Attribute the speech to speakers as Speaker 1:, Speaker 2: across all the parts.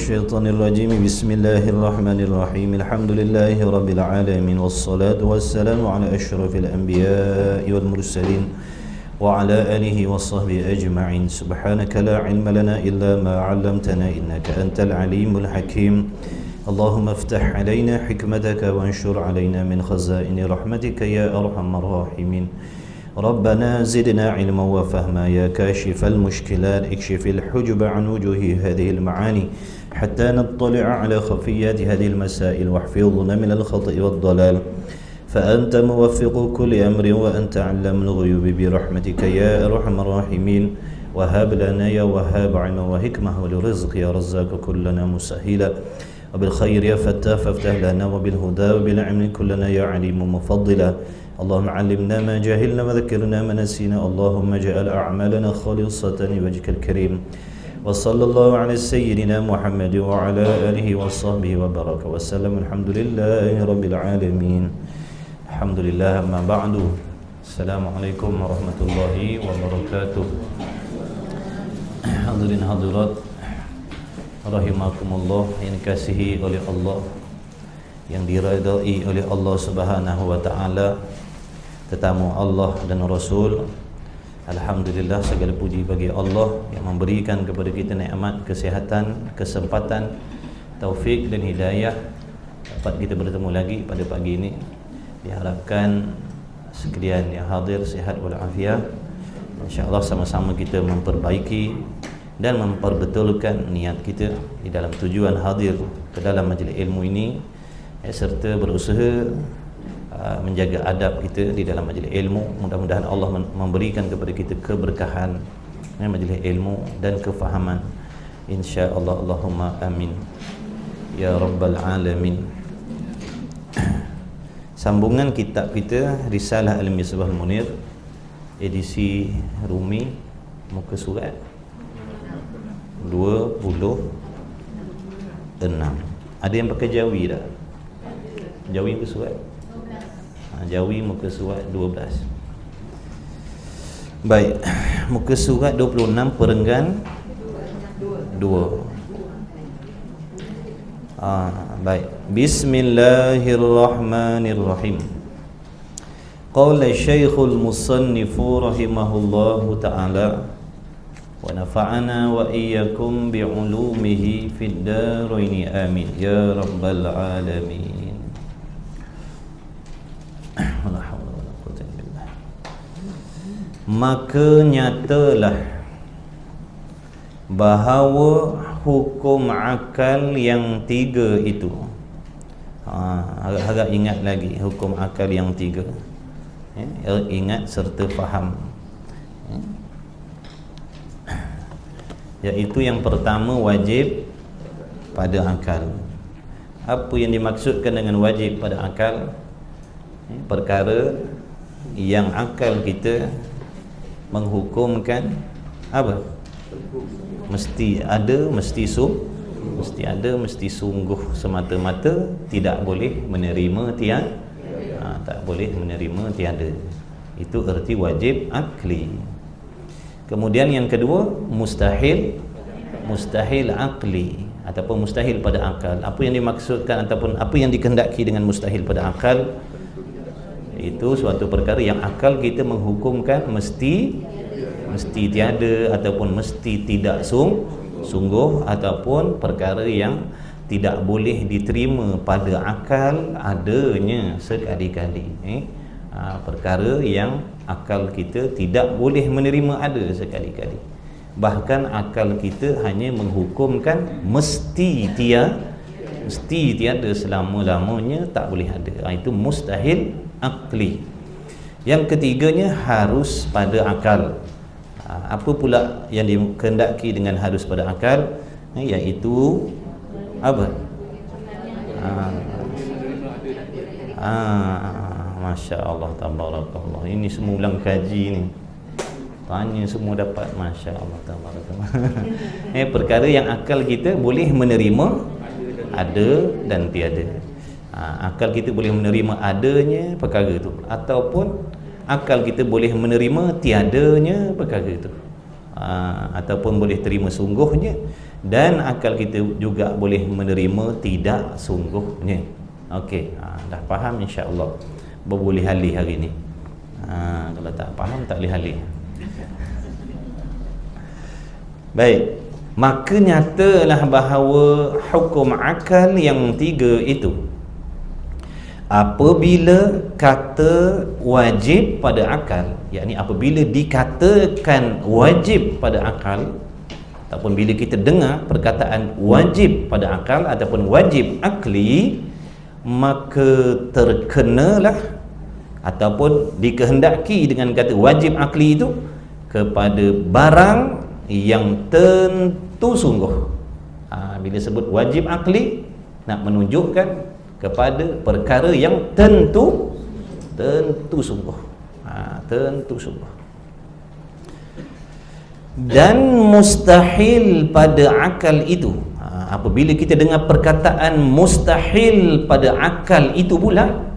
Speaker 1: الشيطان الرجيم بسم الله الرحمن الرحيم الحمد لله رب العالمين والصلاة والسلام على أشرف الأنبياء والمرسلين وعلى آله وصحبه أجمعين سبحانك لا علم لنا إلا ما علمتنا إنك أنت العليم الحكيم اللهم افتح علينا حكمتك وانشر علينا من خزائن رحمتك يا أرحم الراحمين ربنا زدنا علما وفهما يا كاشف المشكلات اكشف الحجب عن وجوه هذه المعاني حتى نطلع على خفيات هذه المسائل واحفظنا من الخطأ والضلال فأنت موفق كل أمر وأنت علام الغيوب برحمتك يا أرحم الراحمين وهب لنا يا وهاب علما وحكمة ولرزق يا رزاق كلنا مسهلا وبالخير يا فتاح فافتح لنا وبالهدى وبالعلم كلنا يا عليم مفضلا اللهم علمنا ما جهلنا وذكرنا ما نسينا اللهم اجعل أعمالنا خالصة لوجهك الكريم وصلى الله على سيدنا محمد وعلى آله وصحبه وبارك وسلم الحمد لله رب العالمين الحمد لله أما بعد السلام عليكم ورحمة الله وبركاته hadirin hadirat rahimakumullah yang dikasihi oleh Allah yang diridai oleh Allah Subhanahu wa taala, tetamu Allah dan Rasul. Alhamdulillah, segala puji bagi Allah yang memberikan kepada kita nikmat kesihatan, kesempatan, taufik dan hidayah dapat kita bertemu lagi pada pagi ini. Diharapkan sekalian yang hadir sihat walafiat. Insya-Allah sama-sama kita memperbaiki dan memperbetulkan niat kita di dalam tujuan hadir ke dalam majlis ilmu ini, serta berusaha menjaga adab kita di dalam majlis ilmu. Mudah-mudahan Allah memberikan kepada kita keberkahan majlis ilmu dan kefahaman, insya-Allah. Allahumma amin ya rabbal alamin. Sambungan kitab kita Risalah Al-Misbah Al-Munir, edisi Rumi, muka surat 26. Ada yang pakai Jawi tak? Jawi muka surat? Jawi muka surat 12. Baik, muka surat 26 perenggan 2. Baik. Bismillahirrahmanirrahim. Qala Syekhul Musannifu rahimahullahu ta'ala wa nafa'ana wa iyyakum bi'ulumihi fid daraini amin ya rabbal alamin. La haula wala quwwata illa billah. Maka nyatalah bahawa hukum akal yang tiga itu, harap ingat lagi hukum akal yang tiga, ingat serta faham, iaitu yang pertama wajib pada akal. Apa yang dimaksudkan dengan wajib pada akal? Perkara yang akal kita menghukumkan apa? Mesti ada, mesti sungguh semata-mata, tidak boleh menerima tak boleh menerima tiada. Itu erti wajib akli. Kemudian yang kedua mustahil akli ataupun mustahil pada akal. Apa yang dimaksudkan ataupun apa yang dikehendaki dengan mustahil pada akal? Itu suatu perkara yang akal kita menghukumkan mesti tiada ataupun mesti tidak sungguh, ataupun perkara yang tidak boleh diterima pada akal adanya sekali-kali. Perkara yang akal kita tidak boleh menerima ada sekali-kali. Bahkan akal kita hanya menghukumkan mesti tiada selama-lamanya, tak boleh ada. Itu mustahil akli. Yang ketiganya harus pada akal. Apa pula yang dikehendaki dengan harus pada akal? Iaitu apa? Masya Allah, tabarakallah. Ini semua ulang kaji ni, tanya semua dapat. Masya Allah, tabarakallah. Perkara yang akal kita boleh menerima ada dan tiada. Akal kita boleh menerima adanya perkara itu, ataupun akal kita boleh menerima tiadanya perkara itu. ataupun boleh terima sungguhnya, dan akal kita juga boleh menerima tidak sungguhnya. Okey, dah faham insya-Allah. Boleh halih hari ni. Kalau tak faham tak boleh halih. Baik, maka nyatalah bahawa hukum akal yang tiga itu, apabila kata wajib pada akal, yakni apabila dikatakan wajib pada akal, ataupun bila kita dengar perkataan wajib pada akal ataupun wajib akli, maka terkenalah ataupun dikehendaki dengan kata wajib akli itu kepada barang yang tentu sungguh. Bila sebut wajib akli, nak menunjukkan kepada perkara yang tentu sungguh, tentu sungguh. Dan mustahil pada akal itu, apabila kita dengar perkataan mustahil pada akal itu pula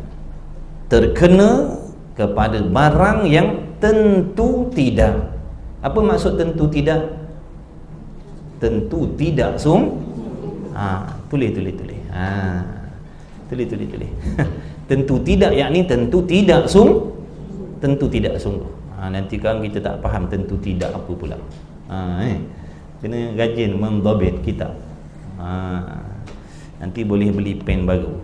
Speaker 1: terkena kepada barang yang tentu tidak. Apa maksud tentu tidak? Tentu tidak tulis. Tulis. Tentu tidak, yakni tentu tidak sungguh. Nanti kan kita tak faham tentu tidak apa pula. Kena rajin mendhabit kitab. Nanti boleh beli pen baru.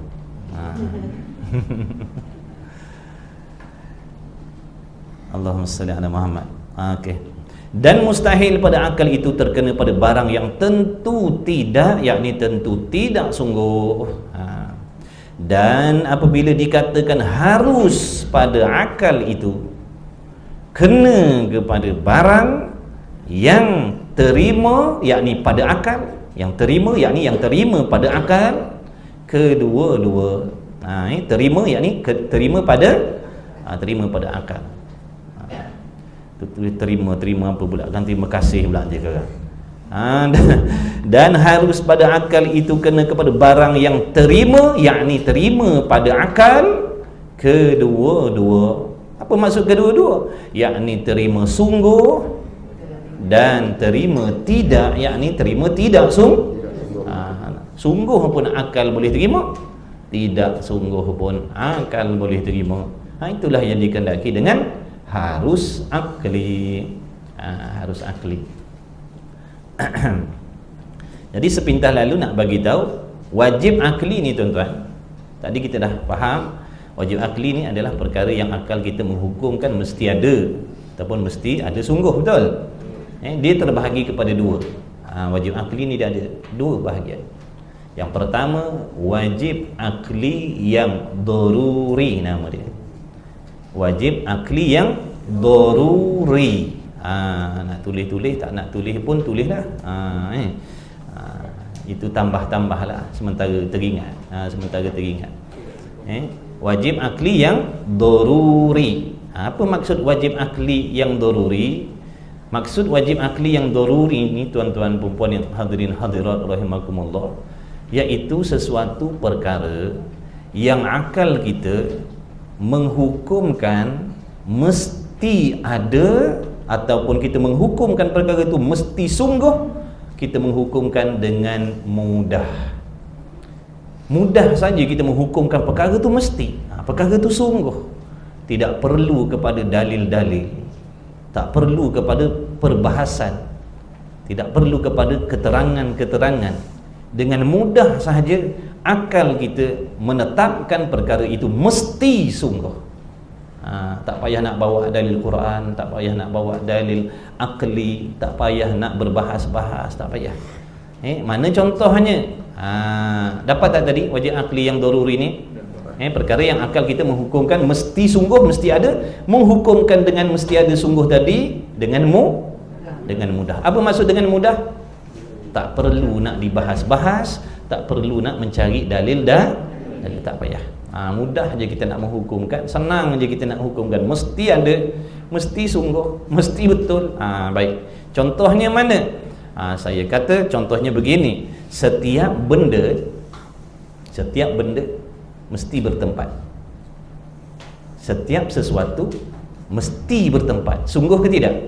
Speaker 1: Allahumma salli ala Muhammad. Okey. Dan mustahil pada akal itu terkena pada barang yang tentu tidak, yakni tentu tidak sungguh. Dan apabila dikatakan harus pada akal itu kena kepada barang yang terima, yakni pada akal, yang terima, yakni yang terima pada akal, kedua-dua. Terima, yakni terima pada akal. Terima apa pula kan, terima kasih pula je kan. Dan harus pada akal itu kena kepada barang yang terima, yakni terima pada akal, kedua-dua. Apa maksud kedua-dua? Yakni terima sungguh dan terima tidak, yakni terima tidak sungguh pun akal boleh terima, tidak sungguh pun akal boleh terima. Itulah yang dikehendaki dengan harus akli. Harus akli. Jadi sepintas lalu nak bagi tahu wajib akli ni tuan-tuan. Tadi kita dah faham wajib akli ni adalah perkara yang akal kita menghukumkan mesti ada ataupun mesti ada sungguh, betul? Dia terbahagi kepada dua. Wajib akli ni dia ada dua bahagian. Yang pertama wajib akli yang daruri, nama dia. Wajib akli yang daruri. Nak tulis-tulis, tak nak tulis pun tulislah. Itu tambah-tambahlah sementara teringat. Wajib akli yang daruri. Apa maksud wajib akli yang daruri? Maksud wajib akli yang daruri ini tuan-tuan puan-puan yang hadirin hadirat rahimakumullah, iaitu sesuatu perkara yang akal kita menghukumkan mesti ada, ataupun kita menghukumkan perkara itu mesti sungguh, kita menghukumkan dengan mudah saja kita menghukumkan perkara itu mesti, perkara itu sungguh, tidak perlu kepada dalil-dalil, tak perlu kepada perbahasan, tidak perlu kepada keterangan-keterangan. Dengan mudah sahaja akal kita menetapkan perkara itu mesti sungguh. Tak payah nak bawa dalil Quran, tak payah nak bawa dalil akli, tak payah nak berbahas-bahas, tak payah. Mana contohnya? Dapat tak tadi wajib akli yang daruri ni? Perkara yang akal kita menghukumkan mesti sungguh, mesti ada, menghukumkan dengan mesti ada sungguh tadi dengan mudah. Apa maksud dengan mudah? Tak perlu nak dibahas-bahas, tak perlu nak mencari dalil tak payah. Mudah je kita nak menghukumkan, senang je kita nak hukumkan, mesti ada, mesti sungguh, mesti betul. Baik, contohnya mana? Saya kata contohnya begini, setiap benda mesti bertempat. Setiap sesuatu mesti bertempat. Sungguh ke tidak?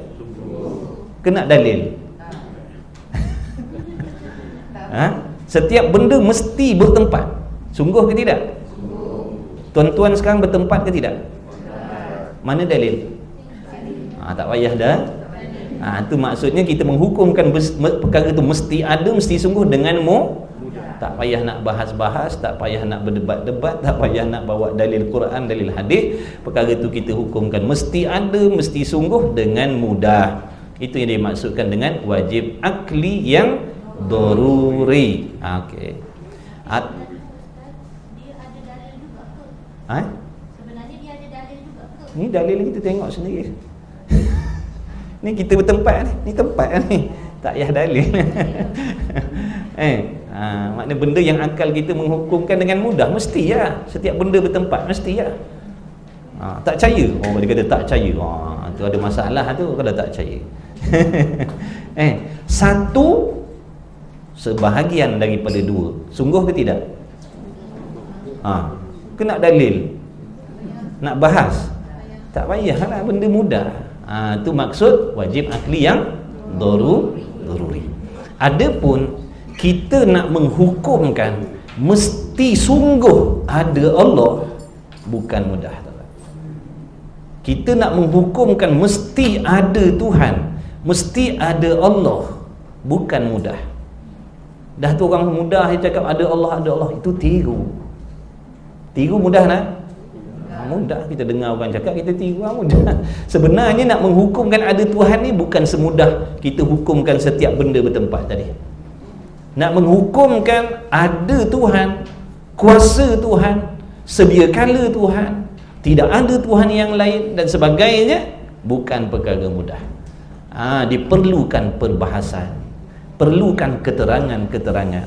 Speaker 1: kena dalil. Setiap benda mesti bertempat. Sungguh ke tidak? Tuan-tuan sekarang bertempat ke tidak? Mana dalil? Tak payah dah. Itu maksudnya kita menghukumkan perkara itu mesti ada, mesti sungguh dengan tak payah nak bahas-bahas, tak payah nak berdebat-debat, tak payah nak bawa dalil Quran, dalil hadis. Perkara itu kita hukumkan mesti ada, mesti sungguh dengan mudah. Itu yang dimaksudkan dengan wajib akli yang daruri. Okey.
Speaker 2: Dia ada dalil juga ke? Sebenarnya dia ada dalil juga ke?
Speaker 1: Ni dalil kita tengok sendiri. Ni kita bertempat ni tempat ni. Tak payah dalil. Maknanya benda yang akal kita menghukumkan dengan mudah mesti ya. Setiap benda bertempat mesti ya. Tak percaya. Dia kata tak percaya. Tu ada masalah tu kalau tak percaya. Satu sebahagian daripada dua. Sungguh ke tidak? Kena dalil. Nak bahas? Tak payahlah, benda mudah. Itu maksud wajib akli yang daruri. Adapun kita nak menghukumkan mesti sungguh ada Allah, bukan mudah. Kita nak menghukumkan mesti ada Tuhan, mesti ada Allah, bukan mudah. Dah tu orang mudah dia cakap ada Allah, itu tiru. Tiru mudah nak? Mudah. Kita dengar orang cakap kita tiru mudah. Sebenarnya nak menghukumkan ada Tuhan ni bukan semudah kita hukumkan setiap benda bertempat tadi. Nak menghukumkan ada Tuhan, kuasa Tuhan, sedia kala Tuhan, tidak ada Tuhan yang lain dan sebagainya, bukan perkara mudah. Diperlukan perbahasan, perlukan keterangan-keterangan,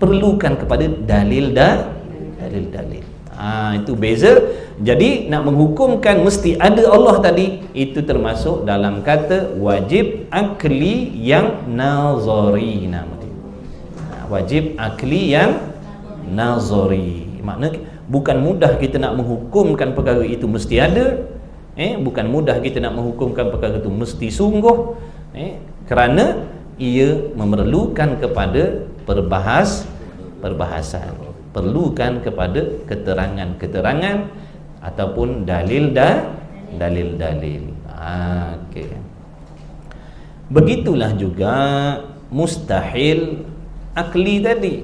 Speaker 1: perlukan kepada dalil-dalil. Itu beza. Jadi nak menghukumkan mesti ada Allah tadi, itu termasuk dalam kata wajib akli yang nazari nama dia. Wajib akli yang nazari. Maknanya bukan mudah kita nak menghukumkan perkara itu mesti ada, bukan mudah kita nak menghukumkan perkara itu mesti sungguh, kerana ia memerlukan kepada perbahasan, perlukan kepada keterangan-keterangan ataupun dalil-dalil. Okey. Begitulah juga mustahil akli tadi.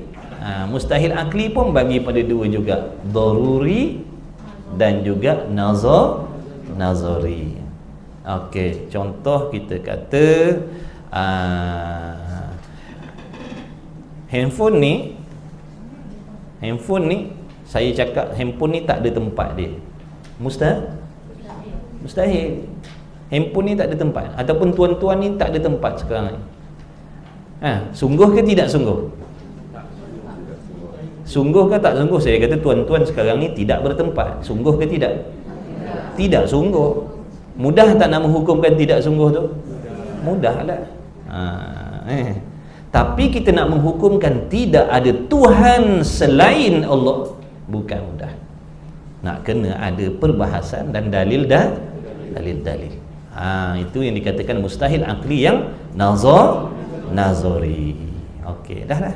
Speaker 1: Mustahil akli pun bagi pada dua juga, daruri dan juga nazari. Okey, contoh kita kata handphone ni saya cakap handphone ni tak ada tempat dia. Mustahil. Handphone ni tak ada tempat, ataupun tuan-tuan ni tak ada tempat sekarang ni. Sungguh ke tidak sungguh? Sungguh ke tak sungguh? Saya kata tuan-tuan sekarang ni tidak bertempat. Sungguh ke tidak? Tidak sungguh. Mudah tak nak menghukumkan tidak sungguh tu? Mudahlah. Tapi kita nak menghukumkan tidak ada Tuhan selain Allah, bukan mudah. Nak kena ada perbahasan dan dalil. Itu yang dikatakan mustahil akli yang nazari. Okey, dah lah.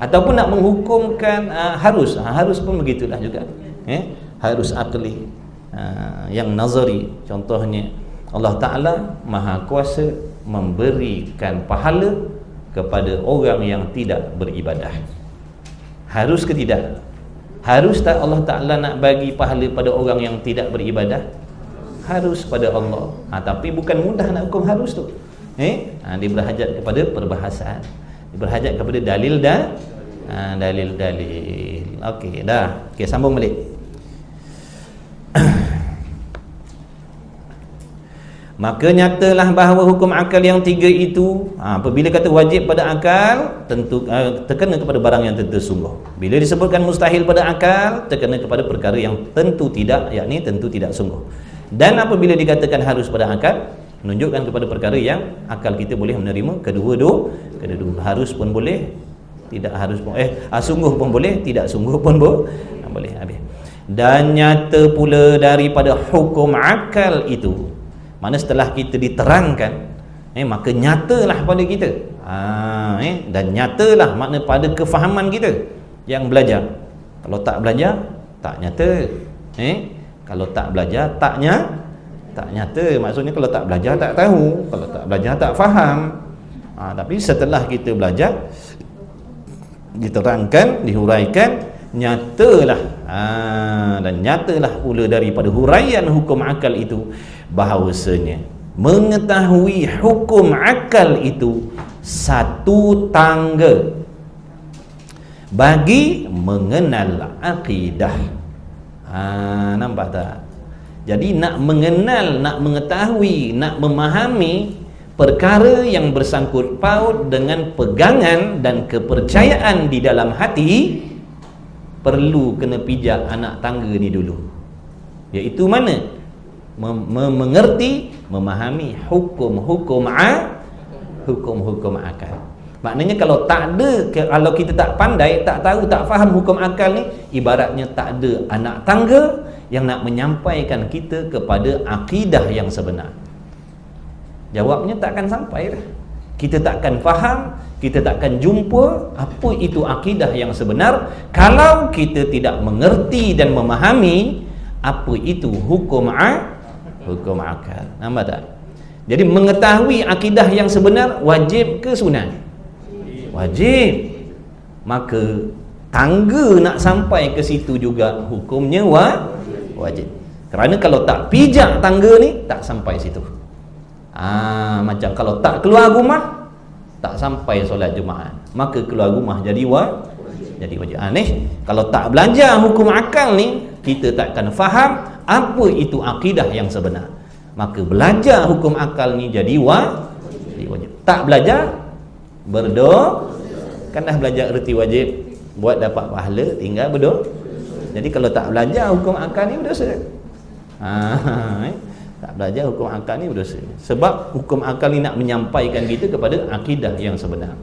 Speaker 1: Ataupun nak menghukumkan harus pun begitulah juga. Harus akli yang nazari. Contohnya Allah Ta'ala Maha Kuasa memberikan pahala kepada orang yang tidak beribadah. Harus ke tidak? Harus tak Allah Ta'ala nak bagi pahala pada orang yang tidak beribadah? Harus pada Allah. Tapi bukan mudah nak hukum harus tu. Dia berhajat kepada perbahasan, dia berhajat kepada dalil. Okey, dah. Okey, sambung balik. Maka nyatalah bahawa hukum akal yang tiga itu, apabila kata wajib pada akal, tentu terkena kepada barang yang tentu sungguh. Bila disebutkan mustahil pada akal, terkena kepada perkara yang tentu tidak, yakni tentu tidak sungguh. Dan apabila dikatakan harus pada akal, menunjukkan kepada perkara yang akal kita boleh menerima kedua-dua. Harus pun boleh, tidak harus pun sungguh pun boleh, tidak sungguh pun boleh. Habis. Dan nyata pula daripada hukum akal itu, mana setelah kita diterangkan maka nyatalah pada kita. Dan nyatalah makna pada kefahaman kita yang belajar. Kalau tak belajar, tak nyata. Kalau tak belajar, tak nyata. Maksudnya kalau tak belajar, tak tahu. Kalau tak belajar, tak faham. Tapi setelah kita belajar, diterangkan, dihuraikan, nyatalah. Dan nyatalah pula daripada huraian hukum akal itu bahawasanya mengetahui hukum akal itu satu tangga bagi mengenal akidah. Nampak tak? Jadi nak mengenal, nak mengetahui, nak memahami perkara yang bersangkut paut dengan pegangan dan kepercayaan di dalam hati, perlu kena pijak anak tangga ni dulu, iaitu mana? Mengerti, memahami hukum-hukum akal. Maknanya kalau tak ada, kalau kita tak pandai, tak tahu, tak faham hukum akal ni, ibaratnya tak ada anak tangga yang nak menyampaikan kita kepada akidah yang sebenar. Jawabnya tak akan sampai dah. Kita tak akan faham, kita tak akan jumpa apa itu akidah yang sebenar kalau kita tidak mengerti dan memahami apa itu hukum akal. Nampak tak? Jadi mengetahui akidah yang sebenar wajib ke sunat? Wajib. Maka tangga nak sampai ke situ juga hukumnya wajib. Kerana kalau tak pijak tangga ni, tak sampai situ. Macam kalau tak keluar rumah, tak sampai solat Jumaat, maka keluar rumah jadi wajib. Kalau tak belajar hukum akal ni, kita takkan faham apa itu akidah yang sebenar. Maka belajar hukum akal ni jadi wajib. Tak belajar, berdoa. Kan dah belajar erti wajib, buat dapat pahala, tinggal berdoa. Jadi kalau tak belajar hukum akal ni berdosa. Tak belajar hukum akal ni berdosa. Sebab hukum akal ni nak menyampaikan kita kepada akidah yang sebenar.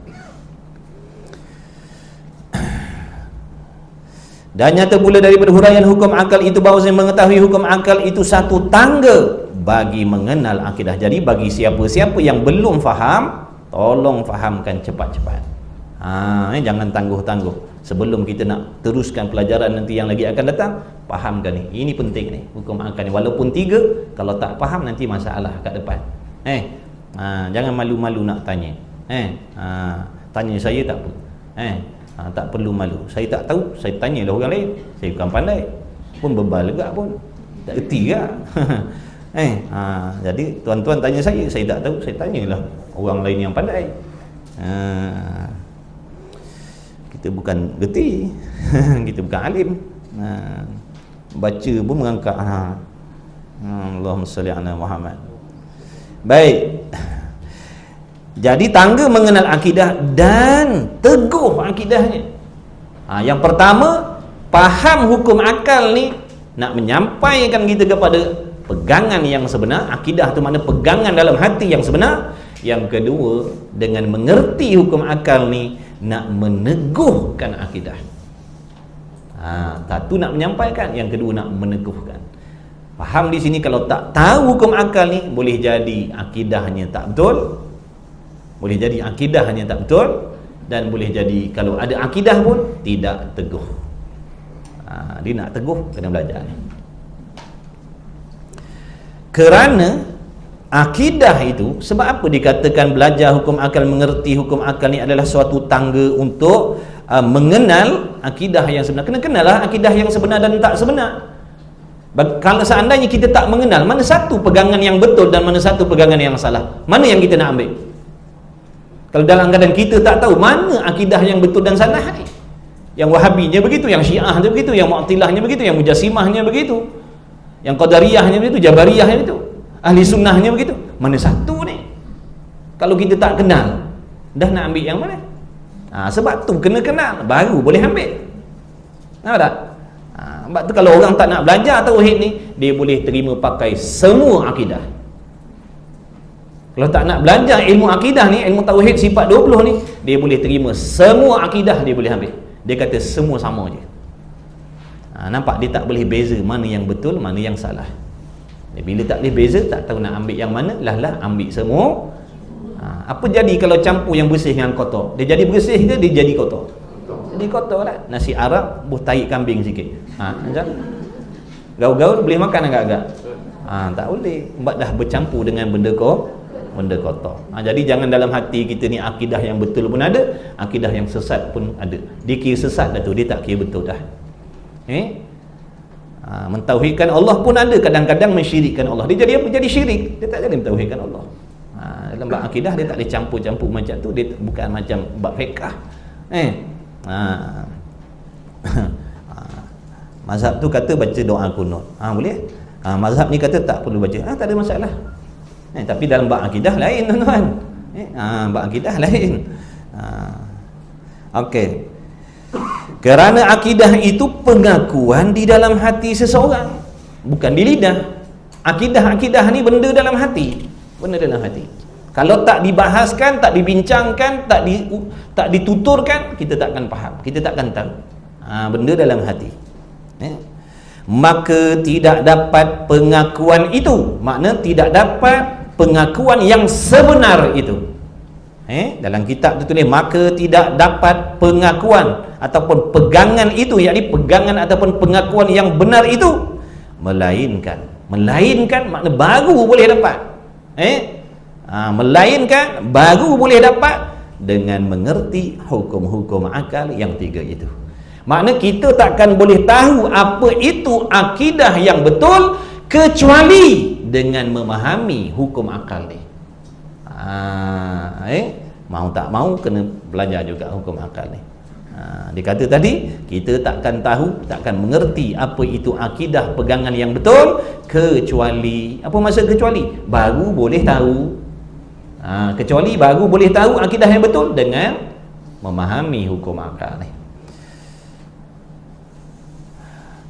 Speaker 1: Dan nyata pula daripada huraian hukum akal itu bahawasanya mengetahui hukum akal itu satu tangga bagi mengenal akidah. Jadi bagi siapa-siapa yang belum faham, tolong fahamkan cepat-cepat. Jangan tangguh-tangguh. Sebelum kita nak teruskan pelajaran nanti yang lagi akan datang, fahamkan ni. Ini penting ni, hukum akal ni. Walaupun 3, kalau tak faham nanti masalah kat depan. Jangan malu-malu nak tanya. Tanya saya tak apa. Tak perlu malu. Saya tak tahu, saya tanyalah orang lain. Saya bukan pandai, pun bebal juga pun, tak erti juga. Jadi tuan-tuan tanya saya tak tahu, saya tanyalah orang lain yang pandai. Kita bukan geti, kita bukan alim. Baca pun mengangkat. Allahumma salli ala Muhammad. Baik. Jadi tangga mengenal akidah dan teguh akidahnya. Yang pertama, faham hukum akal ni nak menyampaikan kita kepada pegangan yang sebenar. Akidah tu mana pegangan dalam hati yang sebenar. Yang kedua, dengan mengerti hukum akal ni nak meneguhkan akidah. Satu nak menyampaikan, yang kedua nak meneguhkan. Faham di sini, kalau tak tahu hukum akal ni, boleh jadi akidahnya tak betul. Boleh jadi akidahnya tak betul, dan boleh jadi kalau ada akidah pun tidak teguh. Dia nak teguh, kena belajar ni. Kerana akidah itu, sebab apa dikatakan belajar hukum akal, mengerti hukum akal ni adalah suatu tangga untuk mengenal akidah yang sebenar. Kena kenallah akidah yang sebenar dan tak sebenar. Kalau seandainya kita tak mengenal mana satu pegangan yang betul dan mana satu pegangan yang salah, mana yang kita nak ambil? Kalau dalam keadaan kita tak tahu mana akidah yang betul dan salah ni, yang Wahabinya begitu, yang Syiahnya begitu, yang Mu'tilahnya begitu, yang Mujassimahnya begitu, yang Qadariyahnya begitu, Jabariyahnya begitu, Ahli Sunnahnya begitu, mana satu ni? Kalau kita tak kenal, dah nak ambil yang mana? Sebab tu kena kenal baru boleh ambil. Nampak tak? Sebab tu kalau orang tak nak belajar tauhid ni, dia boleh terima pakai semua akidah. Kalau tak nak belajar ilmu akidah ni, ilmu tauhid sifat 20 ni, dia boleh terima semua akidah, dia boleh ambil. Dia kata semua sama je. Nampak dia tak boleh beza mana yang betul, mana yang salah. Bila tak boleh beza, tak tahu nak ambil yang mana, lah ambil semua. Apa jadi kalau campur yang bersih dengan kotor? Dia jadi bersih ke dia jadi kotor? Jadi kotor lah. Nasi Arab buh tahi kambing sikit. Macam gaul-gaul boleh makan agak-agak? Tak boleh. Sebab dah bercampur dengan benda kotor. Jadi jangan dalam hati kita ni akidah yang betul pun ada, akidah yang sesat pun ada. Dia kira sesat dah tu, dia tak kira betul dah. Mentauhidkan Allah pun ada, kadang-kadang mensyirikkan Allah. Dia jadi apa? Jadi syirik. Dia tak jadi mentauhidkan Allah. Dalam bab akidah dia tak boleh campur-campur macam tu. Dia bukan macam bab fiqh. Mazhab tu kata baca doa kunut. Boleh? Mazhab ni kata tak perlu baca. Tak ada masalah. Tapi dalam bab akidah lain, tuan-tuan. Bab akidah lain. Okey. Kerana akidah itu pengakuan di dalam hati seseorang, bukan di lidah. Akidah ni benda dalam hati. Benda dalam hati. Kalau tak dibahaskan, tak dibincangkan, tak dituturkan, kita tak akan faham, kita tak akan tahu. Benda dalam hati. Maka tidak dapat pengakuan itu. Makna tidak dapat pengakuan yang sebenar itu. Dalam kitab tu tulis maka tidak dapat pengakuan ataupun pegangan itu, yakni pegangan ataupun pengakuan yang benar itu, melainkan makna baru boleh dapat. Melainkan baru boleh dapat dengan mengerti hukum-hukum akal yang tiga itu. Makna kita takkan boleh tahu apa itu akidah yang betul kecuali dengan memahami hukum akal ni. Mau tak mau kena belajar juga hukum akal ni. Dia kata tadi kita takkan tahu, takkan mengerti apa itu akidah pegangan yang betul kecuali, apa maksud kecuali? Baru boleh tahu. Kecuali baru boleh tahu akidah yang betul dengan memahami hukum akal ni.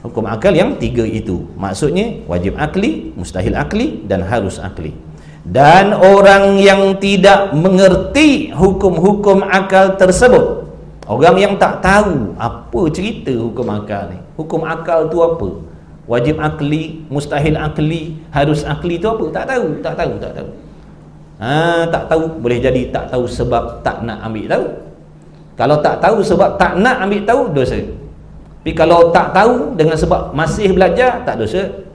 Speaker 1: Hukum akal yang tiga itu maksudnya wajib akli, mustahil akli dan harus akli. Dan orang yang tidak mengerti hukum-hukum akal tersebut, orang yang tak tahu apa cerita hukum akal ni, hukum akal tu apa, wajib akli, mustahil akli, harus akli tu apa, tak tahu. Tak tahu, boleh jadi tak tahu sebab tak nak ambil tahu. Kalau tak tahu sebab tak nak ambil tahu, dosa. Tapi kalau tak tahu dengan sebab masih belajar, tak dosa.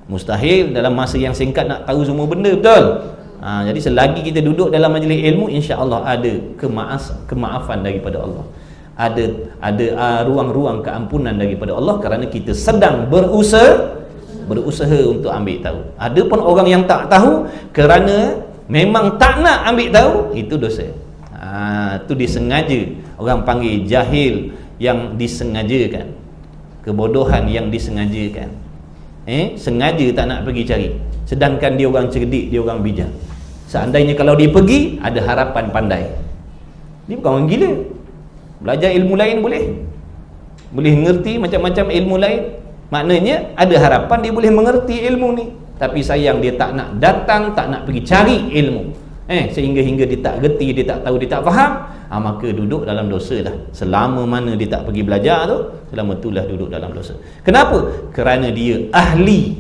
Speaker 1: Mustahil dalam masa yang singkat nak tahu semua benda, betul? Jadi selagi kita duduk dalam majlis ilmu, insya-Allah ada kemaafan daripada Allah. Ada ruang-ruang keampunan daripada Allah kerana kita sedang berusaha untuk ambil tahu. Ada pun orang yang tak tahu kerana memang tak nak ambil tahu, itu dosa. Itu disengaja. Orang panggil jahil yang disengajakan, kebodohan yang disengajakan. Sengaja tak nak pergi cari, sedangkan dia orang cerdik, dia orang bijak. Seandainya kalau dia pergi, ada harapan pandai. Dia bukan orang gila. Belajar ilmu lain boleh ngerti macam-macam ilmu lain, maknanya ada harapan dia boleh mengerti ilmu ni. Tapi sayang dia tak nak datang, tak nak pergi cari ilmu, sehingga dia tak gerti, dia tak tahu, dia tak faham, maka duduk dalam dosa dah. Selama mana dia tak pergi belajar tu, selama itulah duduk dalam dosa. Kenapa? Kerana dia ahli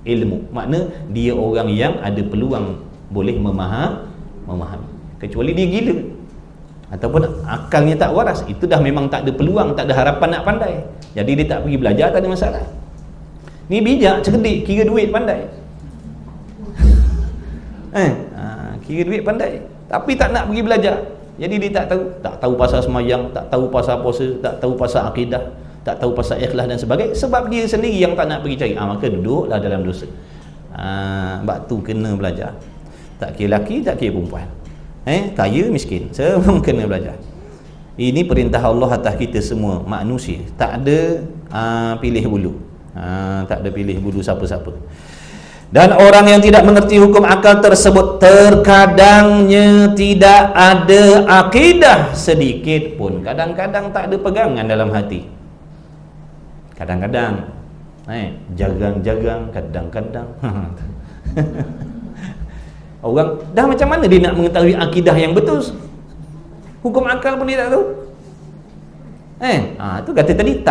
Speaker 1: ilmu, makna dia orang yang ada peluang boleh memahami. Kecuali dia gila ataupun akalnya tak waras, itu dah memang tak ada peluang, tak ada harapan nak pandai. Jadi dia tak pergi belajar, tak ada masalah. Ni bijak, cerdik, kira duit pandai. Kira duit pandai, tapi tak nak pergi belajar. Jadi dia tak tahu pasal semayang, tak tahu pasal puasa, tak tahu pasal akidah, tak tahu pasal ikhlas dan sebagainya, sebab dia sendiri yang tak nak pergi cari. Maka duduklah dalam dosa. Sebab tu kena belajar. Tak kira lelaki, tak kira perempuan, kaya miskin, semua kena belajar. Ini perintah Allah atas kita semua manusia. Tak ada pilih bulu. Tak ada pilih bulu siapa-siapa. Dan orang yang tidak mengerti hukum akal tersebut, terkadangnya tidak ada akidah sedikit pun. Kadang-kadang tak ada pegangan dalam hati. Kadang-kadang jagang-jagang, kadang-kadang orang dah macam mana dia nak mengetahui akidah yang betul? Hukum akal pun dia tak tahu. Itu kata tadi,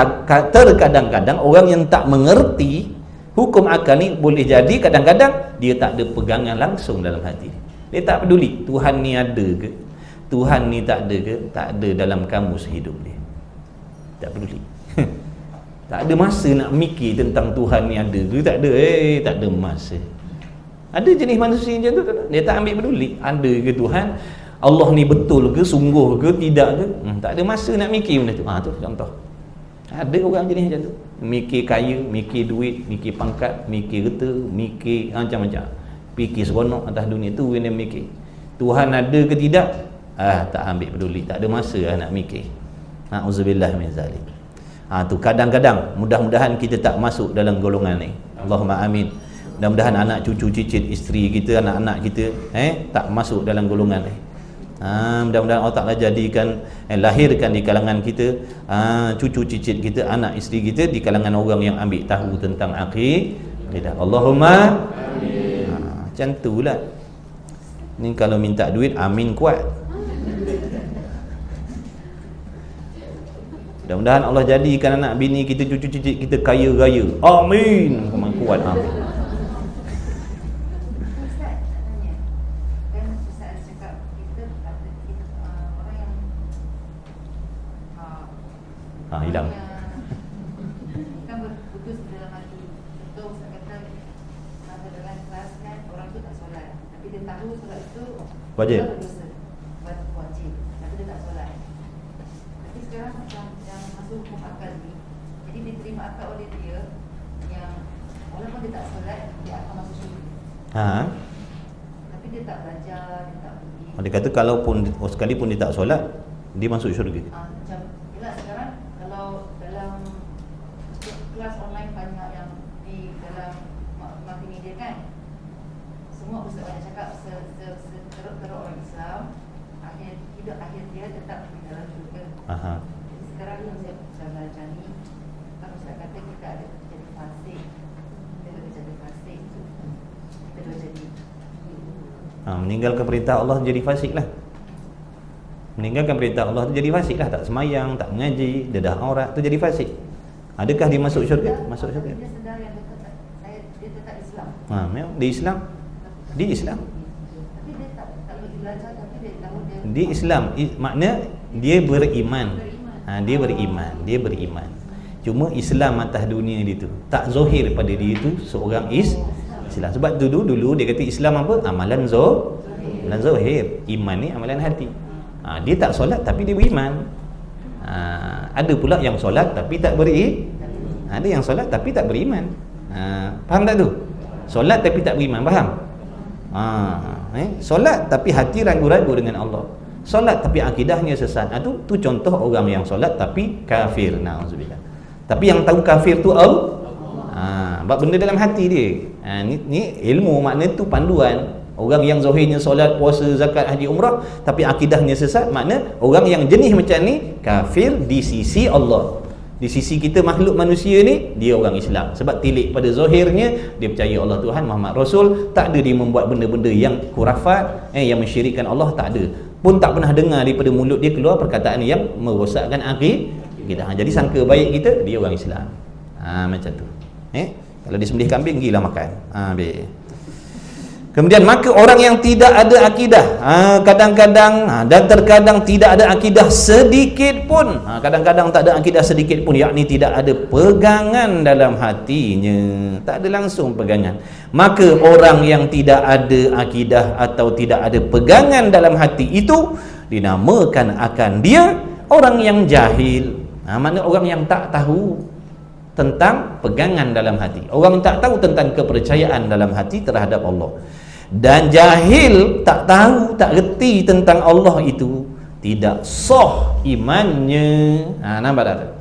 Speaker 1: terkadang-kadang orang yang tak mengerti hukum akal ni, boleh jadi kadang-kadang dia tak ada pegangan langsung dalam hati.
Speaker 3: Dia tak peduli Tuhan ni ada ke, Tuhan ni tak ada ke, tak ada dalam kamus hidup dia. Tak peduli. Tak ada masa nak mikir tentang Tuhan ni ada ke, tak ada. Tak ada masa. Ada jenis manusia macam tu, dia tak ambil peduli ada ke Tuhan, Allah ni betul ke, sungguh ke, tidak ke. Tak ada masa nak mikir benda tu. Tu contoh. Ada orang jenis macam tu, mikir kaya, mikir duit, mikir pangkat, mikir harta, mikir macam-macam, fikir seronok atas dunia tu yang dia mikir. Tuhan ada ke tidak, tak ambil peduli, tak ada masa nak mikir. Auzubillah min zalik. Tu kadang-kadang, mudah-mudahan kita tak masuk dalam golongan ni. Allahumma amin. Mudah-mudahan anak cucu cicit isteri kita, anak-anak kita tak masuk dalam golongan ni. Mudah-mudahan Allah Ta'ala jadikan lahirkan di kalangan kita cucu cicit kita, anak isteri kita di kalangan orang yang ambil tahu tentang akidah. Allahumma amin. Macam tu lah. Ni kalau minta duit, amin kuat. Mudah-mudahan Allah jadikan anak bini kita, cucu cicit kita kaya raya. Amin. Memang kuat. Amin. Hilang.
Speaker 2: Kan berputus dalam hati. Contoh Ustaz kata ada dalam kelas kan orang tu tak solat, tapi dia tahu solat itu
Speaker 3: wajib.
Speaker 2: Wajib. Tapi dia tak solat. Tapi sekarang yang masuk hukum akal ni, jadi diterima akal oleh dia yang walaupun dia tak solat, dia akan masuk syurga. Tapi dia tak belajar, dia tak pergi.
Speaker 3: Dia kata kalaupun sekalipun dia tak solat, dia masuk syurga.
Speaker 2: Macam yelah sekarang kalau dalam kelas online banyak yang di dalam multimedia kan, semua ustaz banyak cakap teruk-teruk orang Islam, hidup akhir dia tetap di dalam syurga. Jadi sekarang yang saya belajar ni, kan ustaz kata kita ada jadi fasik, kita boleh jadi fasik, kita boleh jadi
Speaker 3: meninggalkan perintah Allah jadi fasik lah. Meninggalkan perintah Allah tu jadi fasik lah. Tak semayang, tak mengaji, dedah aurat tu jadi fasik. Adakah dia masuk syurga? Masuk syurga.
Speaker 2: Dia sedar yang dia tetap Islam.
Speaker 3: Memang dia Islam. Dia Islam.
Speaker 2: Tapi dia tak boleh belajar, tapi dia tahu
Speaker 3: dia Islam. Makna dia beriman. Dia beriman. Dia beriman. Cuma Islam atas dunia dia tu tak zahir pada dia tu seorang Islam. Sebab dulu dia kata Islam apa? Amalan zahir. Iman ni amalan hati. Dia tak solat tapi dia beriman. Ada pula yang solat tapi tak ada yang solat tapi tak beriman. Faham tak tu? Solat tapi tak beriman, faham? Solat tapi hati ragu-ragu dengan Allah. Solat tapi akidahnya sesat. Tu contoh orang yang solat tapi kafir. Na'udzubillah. Tapi yang tahu kafir tu Allah. Sebab benda dalam hati dia. Ni ilmu, makna tu panduan. Orang yang zahirnya solat, puasa, zakat, haji, umrah tapi akidahnya sesat, makna orang yang jenis macam ni kafir di sisi Allah. Di sisi kita makhluk manusia ni, dia orang Islam. Sebab tilik pada zahirnya dia percaya Allah Tuhan, Muhammad Rasul. Tak ada dia membuat benda-benda yang kurafat, yang mensyirikkan Allah, tak ada. Pun tak pernah dengar daripada mulut dia keluar perkataan yang merosakkan akidah. Jadi sangka baik kita, dia orang Islam. Macam tu. Kalau disembelih kambing, gilah makan. Habis. Kemudian maka orang yang tidak ada akidah, kadang-kadang dan terkadang tidak ada akidah sedikit pun, kadang-kadang tak ada akidah sedikit pun, yakni tidak ada pegangan dalam hatinya, tak ada langsung pegangan. Maka orang yang tidak ada akidah atau tidak ada pegangan dalam hati itu dinamakan akan dia orang yang jahil. Makna orang yang tak tahu tentang pegangan dalam hati, orang tak tahu tentang kepercayaan dalam hati terhadap Allah. Dan jahil, tak tahu, tak reti tentang Allah itu, tidak sah imannya. Nampak tak?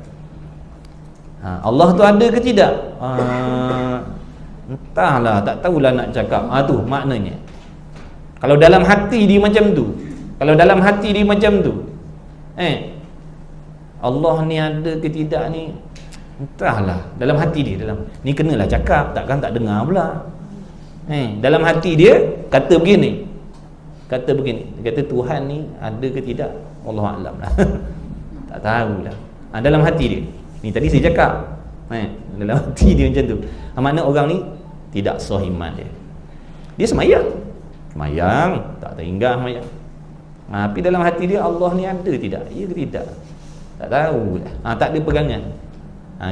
Speaker 3: Allah tu ada ke tidak? Entahlah, tak tahulah nak cakap. Tu maknanya. Kalau dalam hati dia macam tu, Allah ni ada ke tidak ni, entahlah. Dalam hati dia, ni kenalah cakap, takkan tak dengar pula. Dalam hati dia kata begini, dia kata Tuhan ni ada ke tidak, Wallahu a'lam lah. Tak tahulah. Dalam hati dia ni, tadi saya cakap, dalam hati dia macam tu. Makna orang ni tidak sah iman dia. Dia semayang, Semayang, tak teringgah semayang. Tapi dalam hati dia, Allah ni ada tidak? Ya ke tidak? Tak tahu. Tak ada pegangan.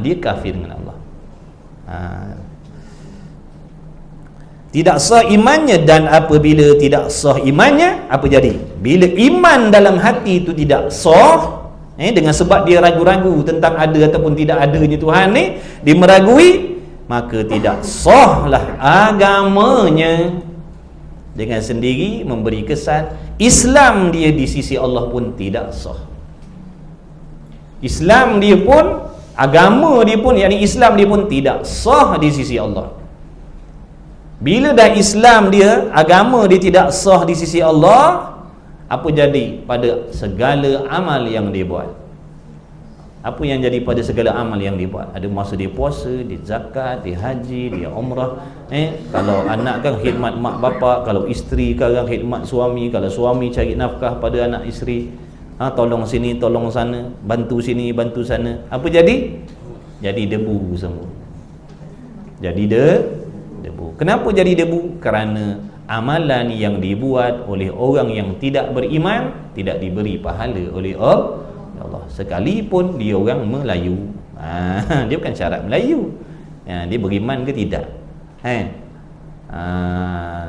Speaker 3: Dia kafir dengan Allah. Tidak sah imannya, dan apabila tidak sah imannya, apa jadi? Bila iman dalam hati itu tidak sah, dengan sebab dia ragu-ragu tentang ada ataupun tidak adanya Tuhan ni, dia meragui, maka tidak sahlah agamanya. Dengan sendiri memberi kesan Islam dia di sisi Allah pun tidak sah. Islam dia pun, agama dia pun, yakni Islam dia pun tidak sah di sisi Allah. Bila dah Islam dia, agama dia tidak sah di sisi Allah, apa jadi pada segala amal yang dia buat? Apa yang jadi pada segala amal yang dia buat? Ada masa dia puasa, dia zakat, dia haji, dia umrah. Kalau anak kan khidmat mak bapak, kalau isteri sekarang khidmat suami, kalau suami cari nafkah pada anak isteri, tolong sini, tolong sana, bantu sini, bantu sana. Apa jadi? Jadi debu semua. Jadi debu. Kenapa jadi debu? Kerana amalan yang dibuat oleh orang yang tidak beriman tidak diberi pahala oleh Allah. Sekalipun dia orang Melayu, dia bukan syarat Melayu, dia beriman ke tidak.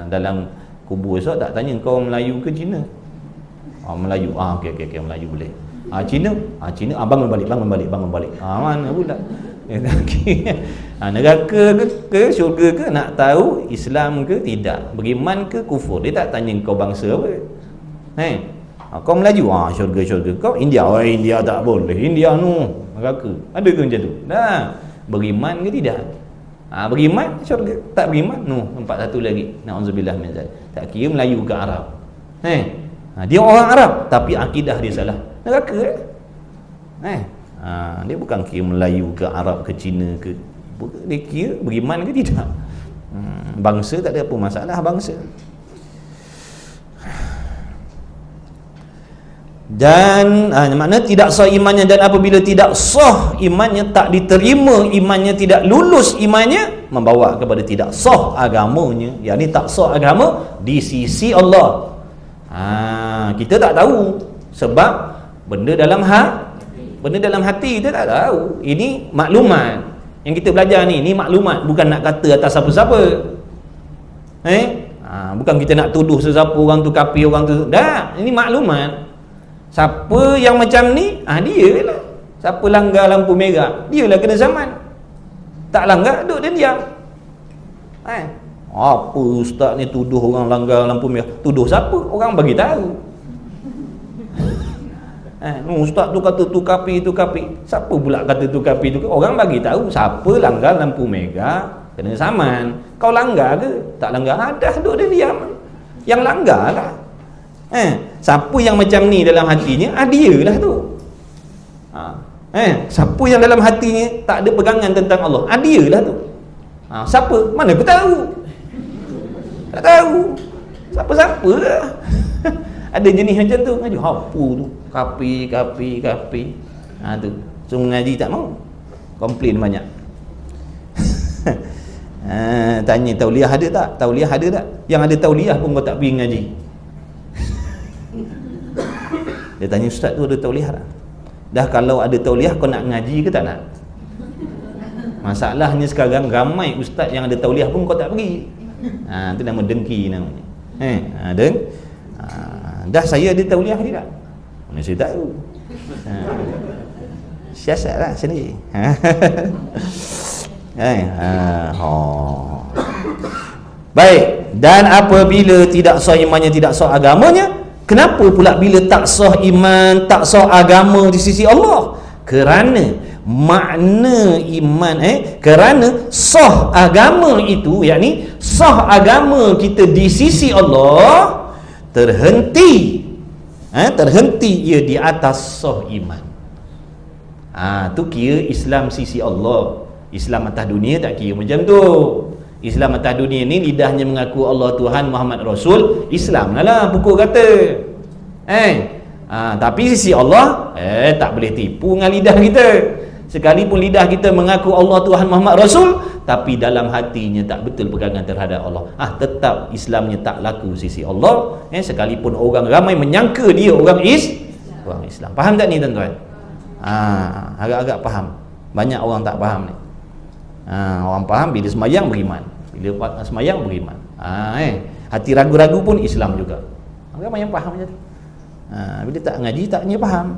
Speaker 3: Dalam kubur esok tak tanya kau Melayu ke Cina. Melayu. Okey Melayu boleh. Cina, bangun balik. Mana pula? Neraka ke syurga ke, nak tahu Islam ke tidak, beriman ke kufur. Dia tak tanya kau bangsa apa. Kau Melayu, syurga. Kau India, India tak boleh, India neraka. Ada ke macam tu? Beriman ke tidak? Beriman syurga, tak beriman tempat satu lagi. Na'udzubillah min zalik. Tak kira Melayu ke Arab. Dia orang Arab tapi akidah dia salah, neraka. Dia bukan kira Melayu ke Arab ke Cina ke, dia kira beriman ke tidak. Bangsa tak ada apa masalah, bangsa. Dan makna tidak sah imannya, dan apabila tidak sah imannya, tak diterima imannya, tidak lulus imannya, membawa kepada tidak sah agamanya, yakni tak sah agama di sisi Allah. Kita tak tahu sebab benda dalam hati kita tak tahu. Ini maklumat yang kita belajar ni maklumat, bukan nak kata atas siapa-siapa. Bukan kita nak tuduh sesiapa, orang tu kafir, orang tu ini maklumat. Siapa yang macam ni, dia lah. Siapa langgar lampu merah, dia lah kena zaman. Tak langgar, duduk dia diam. Apa ustaz ni tuduh orang langgar lampu merah? Tuduh siapa? Orang bagi tahu. Ustaz tu kata tu kapi. Siapa pula kata tu kapi tu? Orang bagi tahu siapa langgar lampu merah kena saman. Kau langgar ke? Tak langgar, dah duduk dia diam. Yang langgar lah. Siapa yang macam ni dalam hatinya, dia lah tu. Siapa yang dalam hatinya tak ada pegangan tentang Allah, dia lah tu. Siapa? Mana aku tahu? Tak tahu. Siapa-siapa lah. Ada jenis macam tu. Ngaji apa tu? Kapi. Tu. So ngaji tak mau. Komplain banyak. Tanya tauliah ada tak? Yang ada tauliah pun kau tak pergi ngaji. Dia tanya, ustaz tu ada tauliah tak? Dah kalau ada tauliah, kau nak ngaji ke tak nak? Masalahnya sekarang ramai ustaz yang ada tauliah pun kau tak pergi. Itu nama dengki namanya. Dah saya ada tauliah ke tak? Mana saya tahu. Siasat lah sendiri. Baik. Dan apabila tidak sah imannya, tidak sah agamanya, kenapa pula bila tak sah iman, tak sah agama di sisi Allah? Kerana makna iman, kerana sah agama itu, yakni sah agama kita di sisi Allah terhenti ia di atas sah iman. Tu kira Islam sisi Allah. Islam atas dunia tak kira macam tu. Islam atas dunia ni lidahnya mengaku Allah Tuhan, Muhammad Rasul, Islam lah pukul kata. Tapi sisi Allah tak boleh tipu dengan lidah kita. Sekalipun lidah kita mengaku Allah Tuhan Muhammad Rasul, tapi dalam hatinya tak betul pegangan terhadap Allah. Tetap Islamnya tak laku sisi Allah. Sekalipun orang ramai menyangka dia orang Islam. Faham tak ni tuan-tuan? Agak-agak faham. Banyak orang tak faham ni. Orang faham bila semayang beriman, bila semayang beriman. Hati ragu-ragu pun Islam juga. Ramai yang faham macam tu. Bila tak ngaji taknya faham.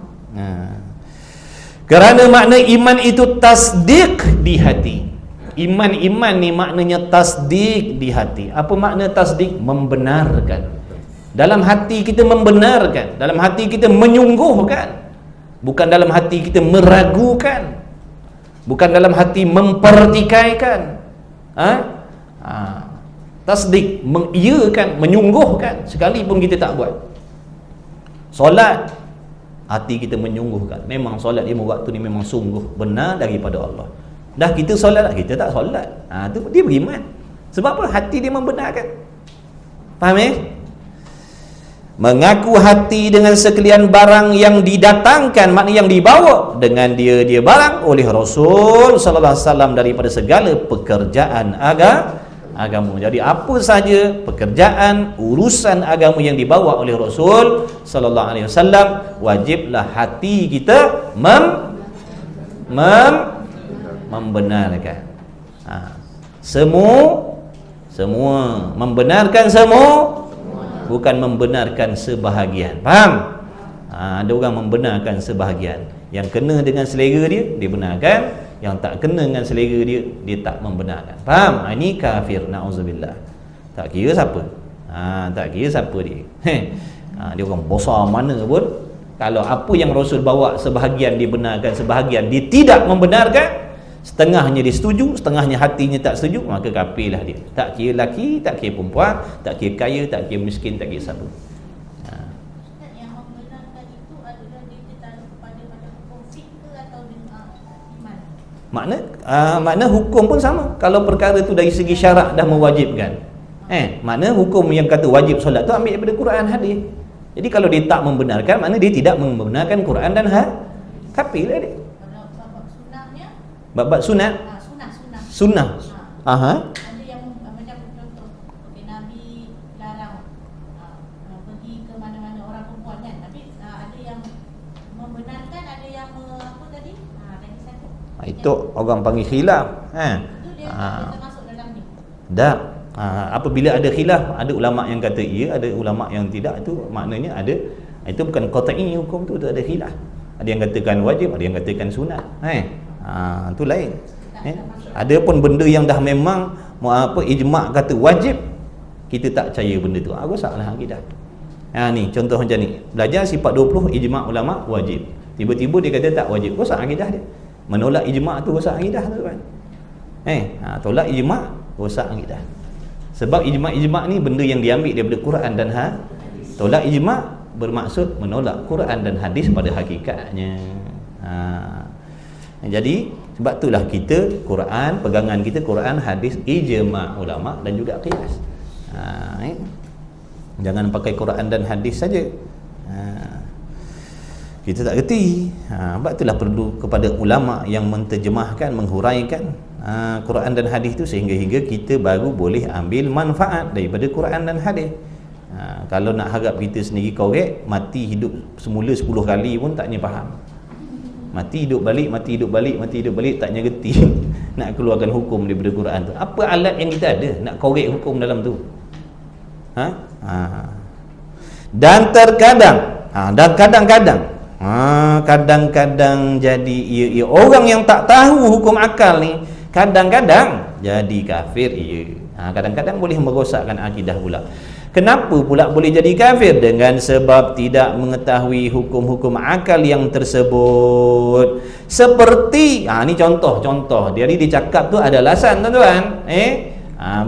Speaker 3: Kerana makna iman itu tasdik di hati. Iman ni maknanya tasdik di hati. Apa makna tasdik? Membenarkan. Dalam hati kita membenarkan, dalam hati kita menyungguhkan, bukan dalam hati kita meragukan, bukan dalam hati mempertikaikan. Tasdik, mengiyakan, menyungguhkan, sekalipun kita tak buat. Solat, hati kita menyungguhkan, memang solat lima waktu ni memang sungguh benar daripada Allah. Dah kita solat, kita tak solat, tu dia beriman. Sebab apa? Hati dia membenarkan. Faham Mengaku hati dengan sekalian barang yang didatangkan, maknanya yang dibawa dengan dia barang oleh Rasul sallallahu alaihi wasallam daripada segala pekerjaan agama. Jadi apa saja pekerjaan urusan agama yang dibawa oleh Rasul sallallahu alaihi wasallam, wajiblah hati kita membenarkan. Semua membenarkan semua, bukan membenarkan sebahagian. Faham? Ada orang membenarkan sebahagian. Yang kena dengan selera dia benarkan, yang tak kena dengan selera dia tak membenarkan. Faham? Ini kafir, na'udzubillah. Tak kira siapa. Tak kira siapa dia. Dia orang besar mana pun, kalau apa yang Rasul bawa sebahagian dia benarkan, sebahagian dia tidak membenarkan, setengahnya dia setuju, setengahnya hatinya tak setuju, maka kafirlah dia. Tak kira lelaki, tak kira perempuan, tak kira kaya, tak kira miskin, tak kira siapa.
Speaker 2: Yang membenarkan itu adalah dia ditaruh pada hukum fikir atau dengan iman.
Speaker 3: Makna hukum pun sama. Kalau perkara tu dari segi syarak dah mewajibkan, makna hukum yang kata wajib solat tu ambil daripada Quran hadis. Jadi kalau dia tak membenarkan, makna dia tidak membenarkan Quran dan kafirlah dia. Bab sunat. Sunnah.
Speaker 2: Ada yang macam contoh, Nabi larang pergi ke mana-mana orang perempuan kan. Tapi ada yang membenarkan, ada yang apa tadi? Lagi satu.
Speaker 3: Itu orang panggil khilaf.
Speaker 2: Itu dia termasuk dalam ni.
Speaker 3: Tak. Apabila ada khilaf, ada ulama yang kata ya, ada ulama yang tidak, itu maknanya ada, itu bukan qat'i hukum tu ada khilaf. Ada yang katakan wajib, ada yang katakan sunat. Itu lain. Ada pun benda yang dah memang ijma' kata wajib, kita tak percaya benda tu. Rosaklah akidah. Ni contoh macam ni. Belajar sifat 20 ijma' ulama wajib. Tiba-tiba dia kata tak wajib. Rosak akidah dia. Menolak ijma' tu rosak akidah tu kan. Tolak ijma' rosak akidah. Sebab ijma' ni benda yang diambil daripada Quran dan tolak ijma' bermaksud menolak Quran dan hadis pada hakikatnya. Jadi sebab itulah kita Quran, pegangan kita Quran, hadis, ijma' ulama dan juga qiyas. Jangan pakai Quran dan hadis saja. Kita tak reti. Sebab itulah perlu kepada ulama yang menterjemahkan, menghuraikan Quran dan hadis itu, sehingga kita baru boleh ambil manfaat daripada Quran dan hadis. Kalau nak harap kita sendiri korek, mati hidup semula 10 kali pun taknya faham. Mati hidup balik, taknya reti nak keluarkan hukum daripada Quran tu. Apa alat yang kita ada nak korek hukum dalam tu? Dan kadang-kadang jadi orang yang tak tahu hukum akal ni, kadang-kadang jadi kafir. Kadang-kadang boleh merosakkan akidah pula. Kenapa pula boleh jadi kafir? Dengan sebab tidak mengetahui hukum-hukum akal yang tersebut. Seperti ni contoh. Jadi dia cakap tu ada alasan, tuan-tuan.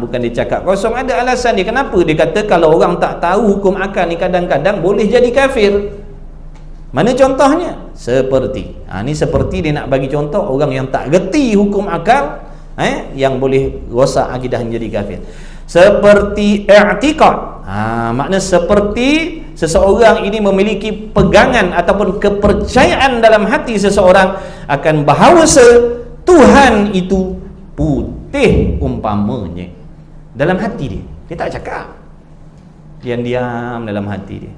Speaker 3: Bukan dia cakap kosong, ada alasan dia. Kenapa dia kata kalau orang tak tahu hukum akal ni kadang-kadang boleh jadi kafir? Mana contohnya? Seperti ni seperti dia nak bagi contoh orang yang tak reti hukum akal, yang boleh rosak akidah menjadi kafir. Seperti i'tiqad. Makna seperti seseorang ini memiliki pegangan ataupun kepercayaan dalam hati seseorang akan bahawa Tuhan itu putih umpamanya dalam hati dia. Dia tak cakap, diam-diam dalam hati dia,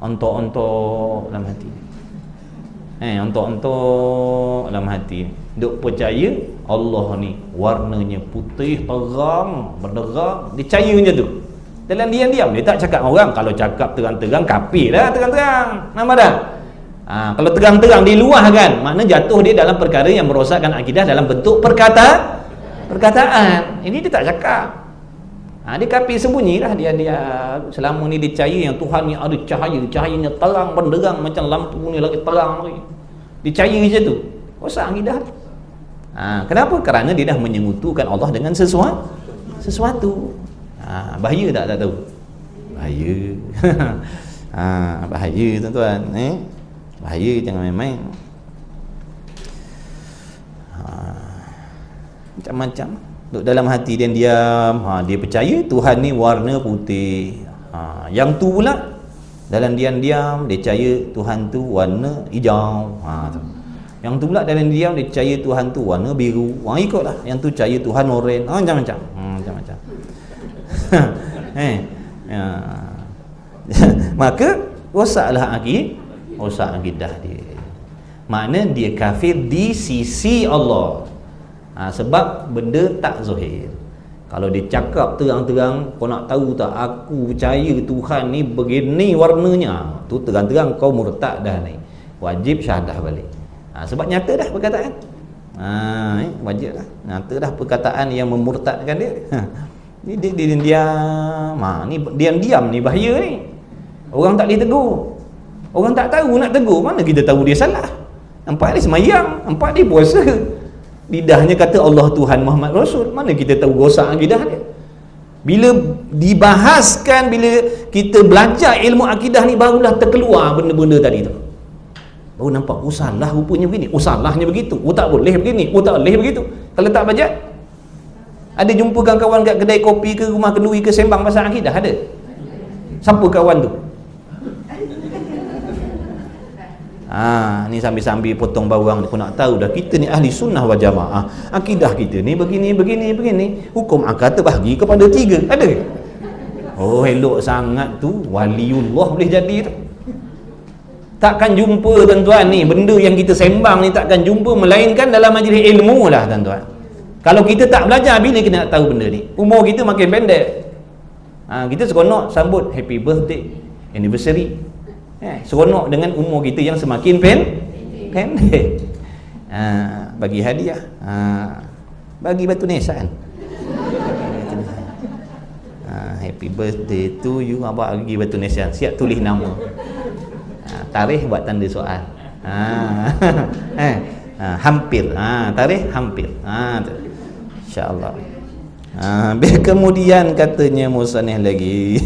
Speaker 3: ontok-ontok dalam hati dia, ontok-ontok dalam hati dia. Duk percaya Allah ni warnanya putih terang berderang, dia percaya macam tu dalam diam-diam. Dia tak cakap orang. Kalau cakap terang-terang kafir dah, terang-terang, nama dah. Kalau terang-terang diluahkan, makna jatuh dia dalam perkara yang merosakkan akidah dalam bentuk perkataan. Ini dia tak cakap. Dia kafir sembunyilah. Dia selama ni dia percaya yang Tuhan ni ada cahayanya terang benderang macam lampu ni lagi terang lagi. Dia percaya macam tu. Rosak akidah. Kenapa? Kerana dia dah menyengutukan Allah dengan sesuatu. Bahaya tak tahu? Bahaya. Bahaya tuan-tuan. Bahaya, jangan main-main. Macam-macam duduk dalam hati dia diam. Dia percaya Tuhan ni warna putih. Yang tu pula dalam diam-diam dia percaya Tuhan tu warna hijau. Yang tu pula dalam diam dia percaya Tuhan tu warna biru. Ikutlah. Yang tu percaya Tuhan oranye. Macam-macam. Macam-macam. Maka rosaklah akidah dia. Makna dia kafir di sisi Allah. Sebab benda tak zahir. Kalau dia cakap terang-terang, kau nak tahu tak, aku percaya Tuhan ni begini warnanya, tu terang-terang kau murtad dah ni, wajib syahadah balik. Sebab nyata dah perkataan. Wajib lah. Nyata dah perkataan yang memurtadkan dia. Ni dia diam. Ni diam-diam ni bahaya ni. Orang tak boleh tegur. Orang tak tahu nak tegur, mana kita tahu dia salah. Nampak dia semayang, nampak dia puasa, lidahnya kata Allah Tuhan Muhammad Rasul, mana kita tahu rosak akidah dia. Bila dibahaskan, bila kita belajar ilmu akidah ni, barulah terkeluar benda-benda tadi tu. Baru nampak, salah rupanya begini, salahnya begitu, tak boleh begini, tak boleh begitu. Kalau tak belajar, ada jumpa kawan-kawan kat kedai kopi ke, rumah kenduri ke, sembang pasal akidah? Ada? Siapa kawan tu? Ni sambil-sambil potong bawang ni pun nak tahu dah, kita ni ahli sunnah wal jamaah, akidah kita ni begini, hukum akad terbahagi kepada 3. Ada? Elok sangat tu, waliullah boleh jadi tu. Takkan jumpa tuan-tuan ni, benda yang kita sembang ni takkan jumpa melainkan dalam majlis ilmu lah tuan-tuan. Kalau kita tak belajar, bila kita nak tahu benda ni? Umur kita makin pendek. Kita seronok sambut happy birthday, anniversary, seronok dengan umur kita yang semakin pendek. Bagi hadiah, bagi batu nisan, happy birthday to you, abang bagi batu nisan, siap tulis nama, tarikh buat tanda soal, hampir, tarikh hampir, insya-Allah. Kemudian katanya musannif lagi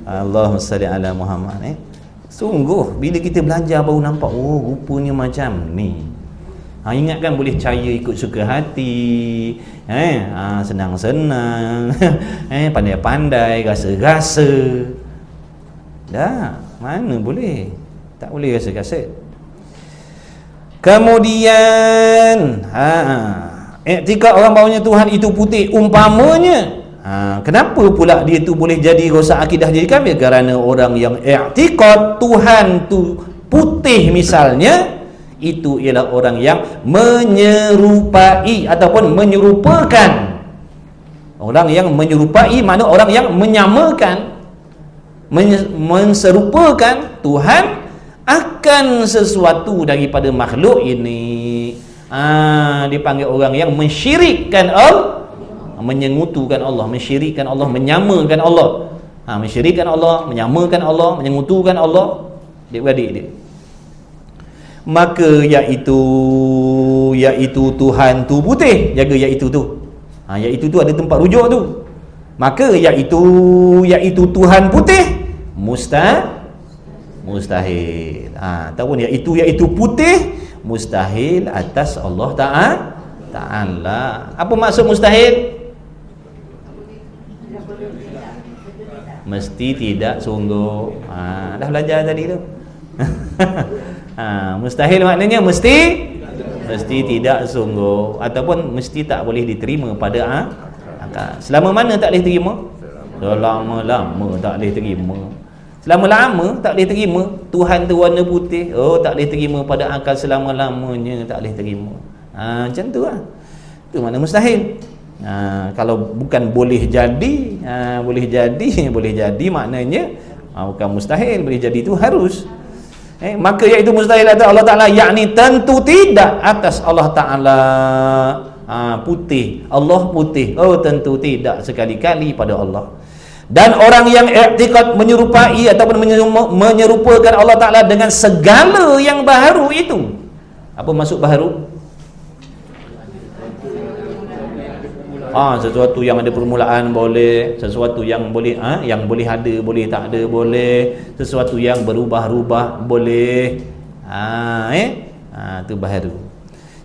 Speaker 3: Allahumma salli ala Muhammad. Sungguh bila kita belajar baru nampak, rupanya macam ni. Ingatkan boleh caya ikut suka hati, senang-senang, pandai-pandai, rasa-rasa. Dah, mana boleh? Tak boleh rasa-rasa. Kemudian iktikad orang bahawanya Tuhan itu putih umpamanya. Kenapa pula dia tu boleh jadi rosak akidah, jadi kafir? Kerana orang yang iktikad Tuhan tu putih misalnya, itu ialah orang yang menyerupai ataupun menyerupakan. Orang yang menyerupai makna orang yang menyamakan, menserupakan Tuhan akan sesuatu daripada makhluk ini. Dipanggil orang yang mensyirikkan Allah, menyengutukan Allah, mensyirikkan Allah, menyamakan Allah. Mensyirikkan Allah, menyamakan Allah, menyengutukan Allah. Adik-beradik dia. Maka iaitu Tuhan tu putih. Jaga iaitu tu. Iaitu tu ada tempat rujuk tu. Maka iaitu Tuhan putih mustahil. Ataupun iaitu putih mustahil atas Allah Ta'ala. Apa maksud mustahil? mesti tidak sungguh. Dah belajar tadi tu. Mustahil maknanya mesti tidak sungguh, ataupun mesti tak boleh diterima pada akal. Selama mana tak boleh terima? Selama-lama tak boleh terima. Selama-lama tak boleh terima. Tuhan tu warna putih, tak boleh terima pada akal, selama-lamanya tak boleh terima. Macam tu lah. Itu makna mustahil. Kalau bukan boleh jadi, boleh jadi maknanya bukan mustahil, boleh jadi itu harus. Maka iaitu mustahil atas Allah Ta'ala, yakni tentu tidak atas Allah Ta'ala. Putih, Allah putih, tentu tidak sekali-kali pada Allah. Dan orang yang i'tiqad menyerupai ataupun menyerupakan Allah Ta'ala dengan segala yang baharu itu. Apa maksud baharu? Sesuatu yang ada permulaan boleh, sesuatu yang boleh yang boleh ada, boleh tak ada boleh, sesuatu yang berubah-ubah boleh. Itu baharu.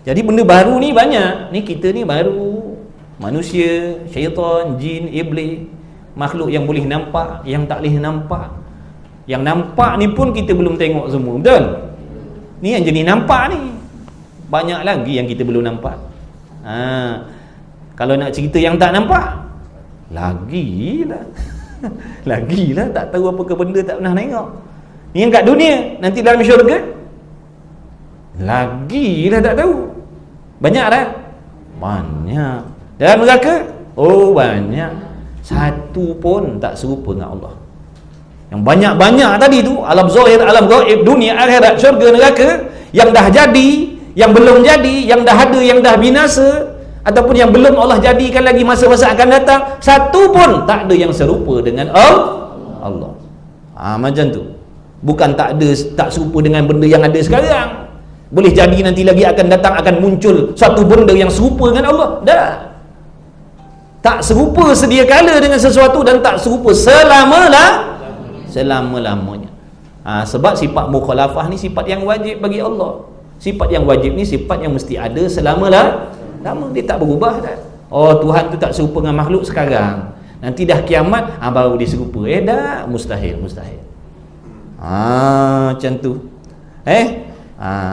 Speaker 3: Jadi benda baru ni banyak. Ni kita ni baru. Manusia, syaitan, jin, iblis, makhluk yang boleh nampak, yang tak boleh nampak. Yang nampak ni pun kita belum tengok semua. Betul? Ni yang jenis nampak ni. Banyak lagi yang kita belum nampak. Kalau nak cerita yang tak nampak, lagilah lagilah tak tahu apa ke benda tak pernah tengok. Ni yang kat dunia, nanti dalam syurga lagilah tak tahu. Banyak dah? Banyak. Dalam neraka? Banyak. Satu pun tak serupa dengan Allah. Yang banyak-banyak tadi tu, alam zahir, alam gaib, dunia, akhirat, syurga, neraka, yang dah jadi, yang belum jadi, yang dah ada, yang dah binasa, ataupun yang belum Allah jadikan lagi masa-masa akan datang, satu pun tak ada yang serupa dengan Allah. Macam tu. Bukan tak ada, tak serupa dengan benda yang ada sekarang. Boleh jadi nanti lagi akan datang, akan muncul satu benda yang serupa dengan Allah. Dah. Tak serupa sedia kala dengan sesuatu, dan tak serupa selama-lamanya. Sebab sifat mukhalafah ni sifat yang wajib bagi Allah. Sifat yang wajib ni sifat yang mesti ada selama-lamanya. Dia tak berubah dah. Tuhan tu tak serupa dengan makhluk sekarang, nanti dah kiamat baru dia serupa. Dah mustahil. Macam tu.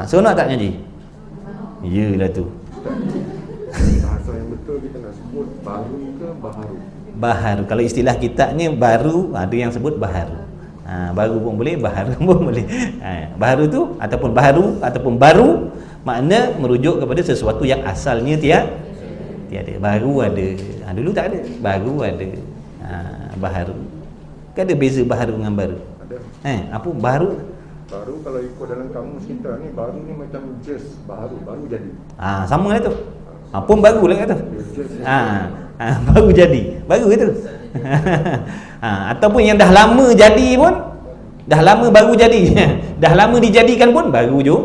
Speaker 3: Seronok tak ngaji? Yalah tu.
Speaker 4: Bahasa yang betul kita nak sebut baru ke baharu?
Speaker 3: Baharu. Kalau istilah kita ni baru, ada yang sebut baharu. Baru pun boleh, baharu pun boleh. Baharu tu ataupun baharu ataupun baru, makna merujuk kepada sesuatu yang asalnya tiada. Baru ada. Dulu tak ada. Baru ada. Baharu. Kan ada beza baharu dengan baru? Ada. Apa baharu?
Speaker 4: Baru kalau ikut dalam kamus kita ni, baru ni macam just baru jadi.
Speaker 3: Sama lah tu. Pun baru lah kata. Baru jadi. Baru itu. Ataupun yang dah lama jadi pun, dah lama baru jadi. Dah lama dijadikan pun baru je.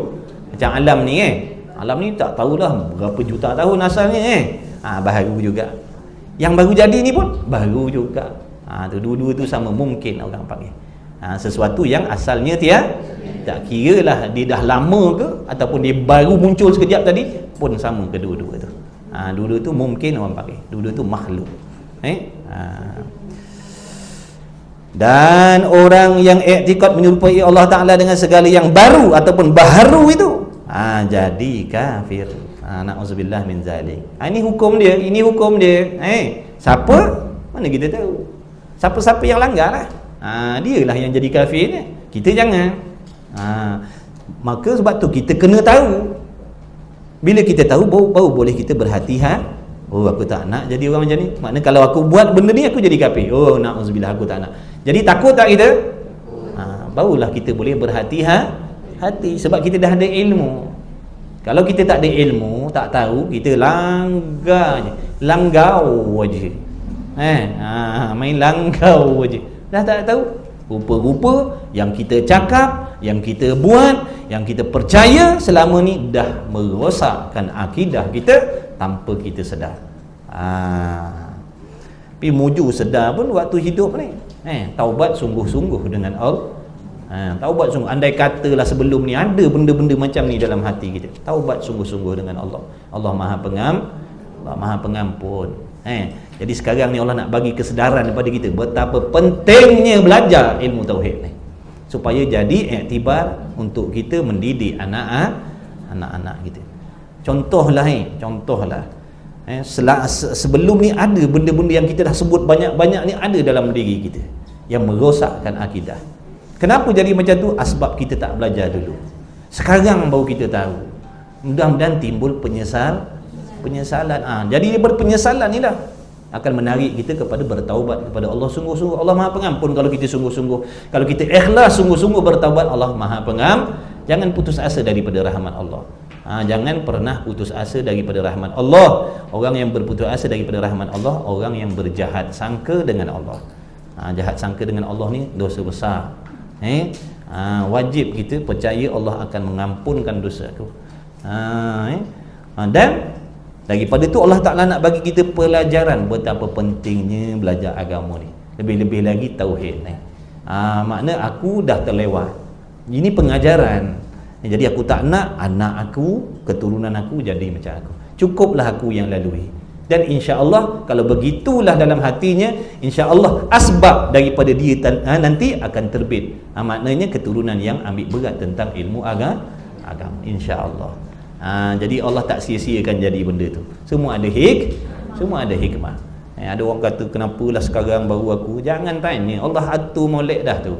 Speaker 3: Macam alam ni alam ni tak tahulah berapa juta tahun asalnya baru juga. Yang baru jadi ni pun baru juga. Dua-dua tu sama, mungkin orang panggil. Sesuatu yang asalnya tak kira lah dia dah lama ke ataupun dia baru muncul sekejap tadi, pun sama kedua-dua tu. Dua-dua tu mungkin orang panggil. Dua-dua tu makhluk. Dan orang yang i'tiqad menyerupai Allah Ta'ala dengan segala yang baru ataupun baharu itu, jadi kafir. Na'udzubillah min zalik. Ini hukum dia, siapa? Mana kita tahu. Siapa-siapa yang langgar lah, dialah yang jadi kafir ni. Kita jangan. Maka sebab tu kita kena tahu. Bila kita tahu, baru boleh kita berhati-hati. Aku tak nak jadi orang macam ni. Maknanya kalau aku buat benda ni, aku jadi kafir. Na'udzubillah, aku tak nak. Jadi takut tak kita? Barulah kita boleh berhati-hati. Sebab kita dah ada ilmu. Kalau kita tak ada ilmu, tak tahu, kita langgau je. Main langgau je. Dah tak tahu. Rupa-rupa yang kita cakap, yang kita buat, yang kita percaya selama ni dah merosakkan akidah kita tanpa kita sedar. Tapi muju sedar pun waktu hidup ni. Taubat sungguh-sungguh dengan Allah. Taubat sungguh. Andai katalah sebelum ni ada benda-benda macam ni dalam hati kita, taubat sungguh-sungguh dengan Allah. Allah Maha Pengampun. Jadi sekarang ni Allah nak bagi kesedaran kepada kita betapa pentingnya belajar ilmu tauhid ni, supaya jadi iktibar untuk kita mendidik anak-anak kita. Contohlah sebelum ni ada benda-benda yang kita dah sebut banyak-banyak ni ada dalam diri kita yang merosakkan akidah. Kenapa jadi macam tu? Asbab kita tak belajar dulu. Sekarang baru kita tahu. Mudah-mudahan timbul penyesalan. Jadi daripada penyesalan ni lah akan menarik kita kepada bertaubat kepada Allah sungguh-sungguh. Allah Maha Pengampun kalau kita sungguh-sungguh. Kalau kita ikhlas sungguh-sungguh bertaubat, Allah Maha Pengampun. Jangan putus asa daripada rahmat Allah. Jangan pernah putus asa daripada rahmat Allah. Orang yang berputus asa daripada rahmat Allah, orang yang berjahat sangka dengan Allah. Jahat sangka dengan Allah ni dosa besar. Wajib kita percaya Allah akan mengampunkan dosa tu. Dan daripada tu Allah Ta'ala nak bagi kita pelajaran betapa pentingnya belajar agama ni. Lebih-lebih lagi tauhid ni. Makna aku dah terlewat. Ini pengajaran. Jadi aku tak nak anak aku, keturunan aku jadi macam aku. Cukuplah aku yang lalui. Dan insya-Allah kalau begitulah dalam hatinya, insya-Allah asbab daripada dia nanti akan terbit. Maknanya keturunan yang ambil berat tentang ilmu agama, insya-Allah. Jadi Allah tak sia-siakan jadi benda tu. Semua ada hikmah. Ada orang kata kenapalah sekarang baru aku. Jangan tanya, Allah atur molek dah tu.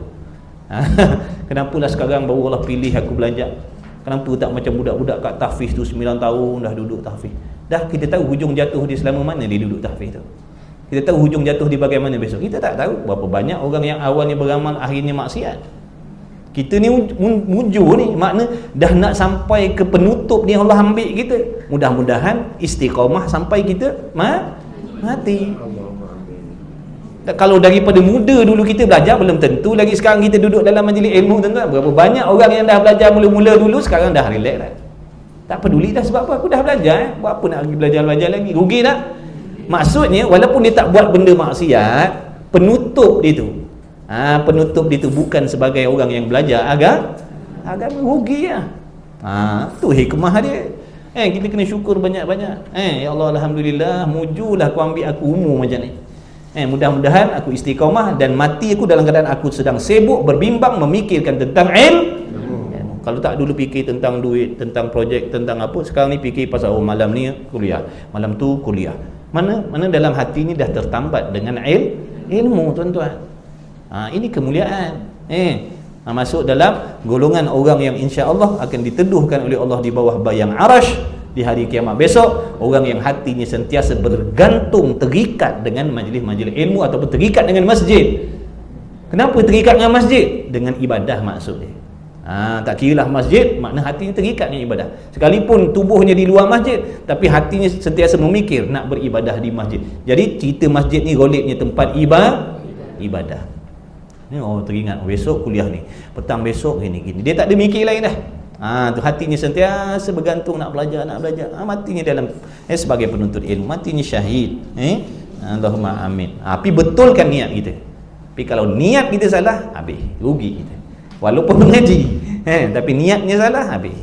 Speaker 3: Kenapalah sekarang baru Allah pilih aku belajar. Kenapa tak macam budak-budak kat tahfiz tu 9 tahun dah duduk tahfiz. Dah kita tahu hujung jatuh dia selama mana dia duduk tahfiz tu. Kita tahu hujung jatuh dia bagaimana besok. Kita tak tahu. Berapa banyak orang yang awalnya beramal akhirnya maksiat. Kita ni mujur ni, makna dah nak sampai ke penutup ni Allah ambil kita. Mudah-mudahan istiqamah sampai kita mati. Kalau daripada muda dulu kita belajar, belum tentu lagi sekarang kita duduk dalam majlis ilmu, tuan-tuan. Berapa banyak orang yang dah belajar mula-mula dulu sekarang dah relax dah. Tak peduli dah sebab apa, aku dah belajar. Buat apa nak belajar lagi? Rugi tak? Maksudnya walaupun dia tak buat benda maksiat, penutup dia tu bukan sebagai orang yang belajar agama, rugi lah. Tu hikmah dia. Kita kena syukur banyak-banyak. Ya Allah, alhamdulillah, mujulah kau ambil aku umur macam ni. Mudah-mudahan aku istiqamah dan mati aku dalam keadaan aku sedang sibuk berbimbang memikirkan tentang ilmu. Kalau tak dulu fikir tentang duit, tentang projek, tentang apa, sekarang ni fikir pasal malam ni kuliah, malam tu kuliah. Mana dalam hati ni dah tertambat dengan ilmu, tuan-tuan. Ini kemuliaan. Masuk dalam golongan orang yang insya-Allah akan diteduhkan oleh Allah di bawah bayang arash di hari kiamat besok. Orang yang hatinya sentiasa bergantung, terikat dengan majlis-majlis ilmu ataupun terikat dengan masjid. Kenapa terikat dengan masjid? Dengan ibadah maksudnya. Tak kira lah masjid, makna hatinya terikat dengan ibadah. Sekalipun tubuhnya di luar masjid, tapi hatinya sentiasa memikir nak beribadah di masjid. Jadi cerita masjid ni goleknya tempat ibadah. Ni teringat besok kuliah ni, petang besok gini. Dia tak ada mikir lain dah. Tu hatinya sentiasa bergantung nak belajar. Matinya dalam sebagai penuntut ilmu, matinya syahid. Allahumma amin. Tapi betulkan niat kita. Tapi kalau niat kita salah, habis, rugi kita. Walaupun mengaji, tapi niatnya salah, habis.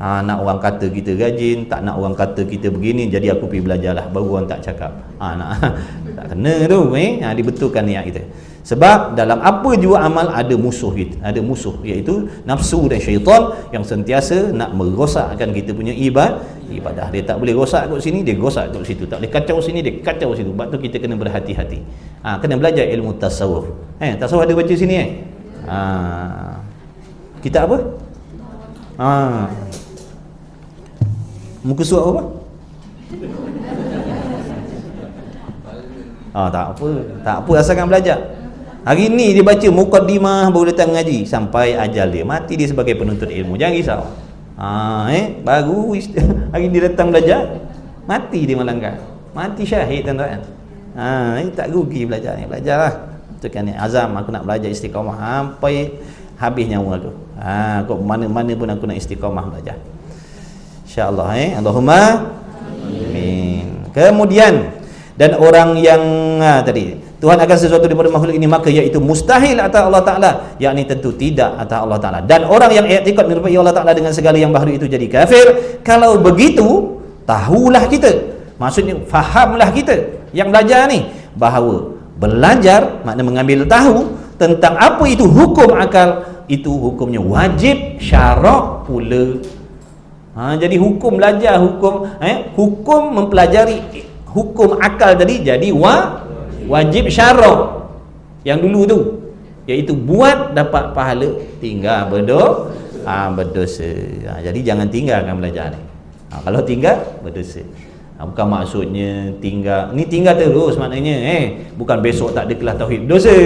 Speaker 3: Nak orang kata kita rajin, tak nak orang kata kita begini, jadi aku pergi belajarlah, baru orang tak cakap. Tak kena tu. Dibetulkan niat kita. Sebab dalam apa jua amal ada musuh kita, ada musuh iaitu nafsu dan syaitan yang sentiasa nak merosakkan kita punya ibadah. Dia tak boleh rosak kat sini, dia rosak kat situ. Tak boleh kacau sini, dia kacau situ. Sebab tu kita kena berhati-hati. Kena belajar ilmu tasawuf. Tasawuf ada baca sini Kitab apa? Muka surat apa? Tak apa asalkan belajar. Hari ni dia baca muqaddimah baru datang ngaji sampai ajal dia, mati dia sebagai penuntut ilmu. Jangan risau. Baru hari dia datang belajar, mati dia melanggar. Mati syahid, tuan-tuan. Tak rugi belajar ni. Belajarlah. Tentukan ni azam aku nak belajar istiqamah sampai habis nyawa aku. Kok mana-mana pun aku nak istiqamah belajar. Insya-Allah Allahumma amin. Kemudian dan orang yang tadi Tuhan akan sesuatu daripada makhluk ini, maka iaitu mustahil atas Allah Ta'ala, yakni tentu tidak atas Allah Ta'ala. Dan orang yang i'tikad menyerupai Allah Ta'ala dengan segala yang baharu itu jadi kafir. Kalau begitu, tahulah kita, maksudnya fahamlah kita yang belajar ni, bahawa belajar makna mengambil tahu tentang apa itu hukum akal, itu hukumnya wajib syarak pula. Jadi hukum belajar hukum mempelajari hukum akal tadi jadi wajib syarak yang dulu tu, iaitu buat dapat pahala, tinggal berdosa. Jadi jangan tinggalkan belajar ni. Kalau tinggal berdosa. Bukan maksudnya tinggal terus, maknanya bukan besok tak ada kelas tauhid dosa.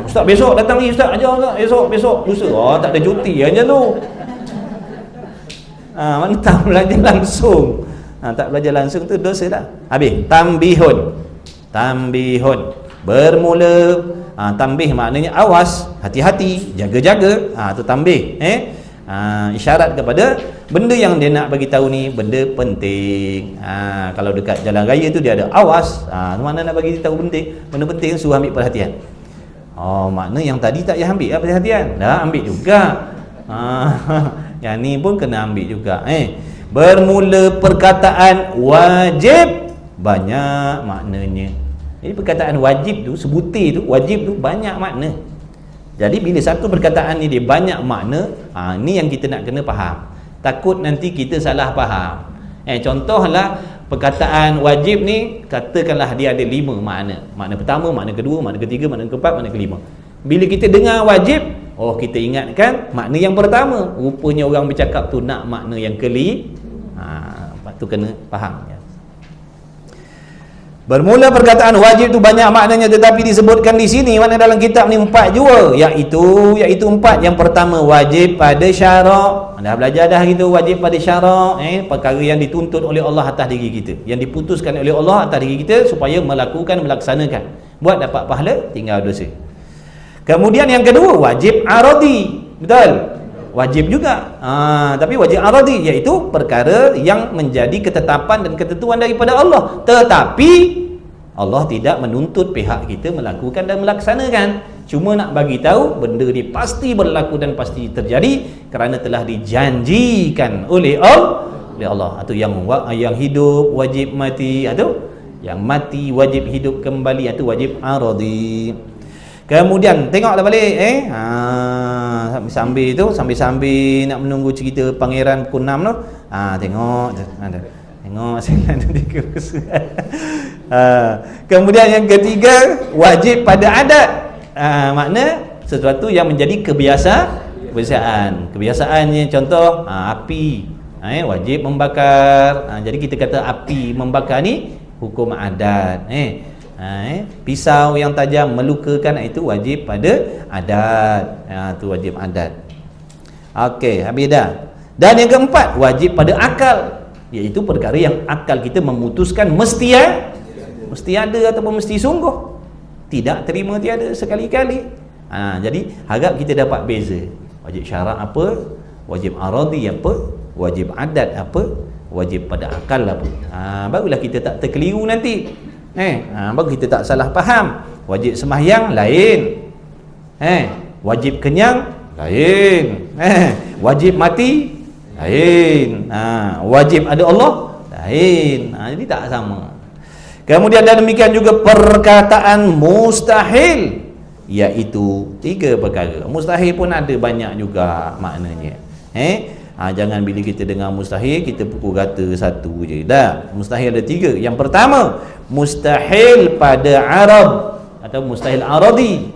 Speaker 3: Ustaz besok datang ni, ustaz ajar tak besok dosa. Tak ada cuti aja tu. Mana tak belajar langsung. Tak belajar langsung tu dosa dah. Habis tambihun bermula. Tambih maknanya awas, hati-hati, jaga-jaga. Tu tambih. Isyarat kepada benda yang dia nak bagi tahu ni benda penting. Kalau dekat jalan raya tu dia ada awas. Mana nak bagi tahu benda penting, suruh ambil perhatian. Makna yang tadi tak payah ambil perhatian, dah ambil juga. Yang ni pun kena ambil juga. Bermula perkataan wajib, banyak maknanya. Jadi perkataan wajib tu, sebutir tu, wajib tu banyak makna. Jadi bila satu perkataan ni dia banyak makna, ni yang kita nak kena faham. Takut nanti kita salah faham. Contohlah perkataan wajib ni, katakanlah dia ada 5 makna. Makna pertama, makna kedua, makna ketiga, makna keempat, makna kelima. Bila kita dengar wajib, kita ingatkan makna yang pertama. Rupanya orang bercakap tu nak makna yang lepas tu kena faham ya. Bermula perkataan wajib tu banyak maknanya, tetapi disebutkan di sini mana dalam kitab ni 4 jua, iaitu 4. Yang pertama wajib pada syarak. Dah belajar dah gitu, wajib pada syarak, perkara yang dituntut oleh Allah atas diri kita, yang diputuskan oleh Allah atas diri kita supaya melaksanakan, buat dapat pahala, tinggal dosa. Kemudian yang kedua wajib aradi, betul? Wajib juga, tapi wajib aradi, iaitu perkara yang menjadi ketetapan dan ketentuan daripada Allah, tetapi Allah tidak menuntut pihak kita melakukan dan melaksanakan, cuma nak bagi tahu benda ni pasti berlaku dan pasti terjadi kerana telah dijanjikan oleh Allah. Atau yang hidup wajib mati, atau yang mati wajib hidup kembali, atau wajib aradi. Kemudian tengoklah balik sambil nak menunggu cerita pangeran pukul 6 tu. Tengok saya ada 3 kemudian yang ketiga wajib pada adat. Makna sesuatu yang menjadi kebiasaannya, contoh api, wajib membakar. Jadi kita kata api membakar ni hukum adat. Pisau yang tajam melukakan, itu wajib pada adat. Itu wajib adat. Okey, habis dah. Dan yang keempat wajib pada akal, iaitu perkara yang akal kita memutuskan mesti ada ataupun mesti sungguh, tidak terima tiada sekali-kali. Jadi harap kita dapat beza. Wajib syarak apa, wajib aradi apa, wajib adat apa, wajib pada akal apa. Barulah kita tak terkeliru nanti. Baru kita tak salah faham. Wajib sembahyang lain, wajib kenyang lain, wajib mati lain, wajib ada Allah lain. Jadi tak sama. Kemudian dan demikian juga perkataan mustahil, iaitu 3 perkara. Mustahil pun ada banyak juga maknanya. Jangan bila kita dengar mustahil kita pukul rata satu je. Dah, mustahil ada 3. Yang pertama, mustahil pada Arab atau mustahil aradi.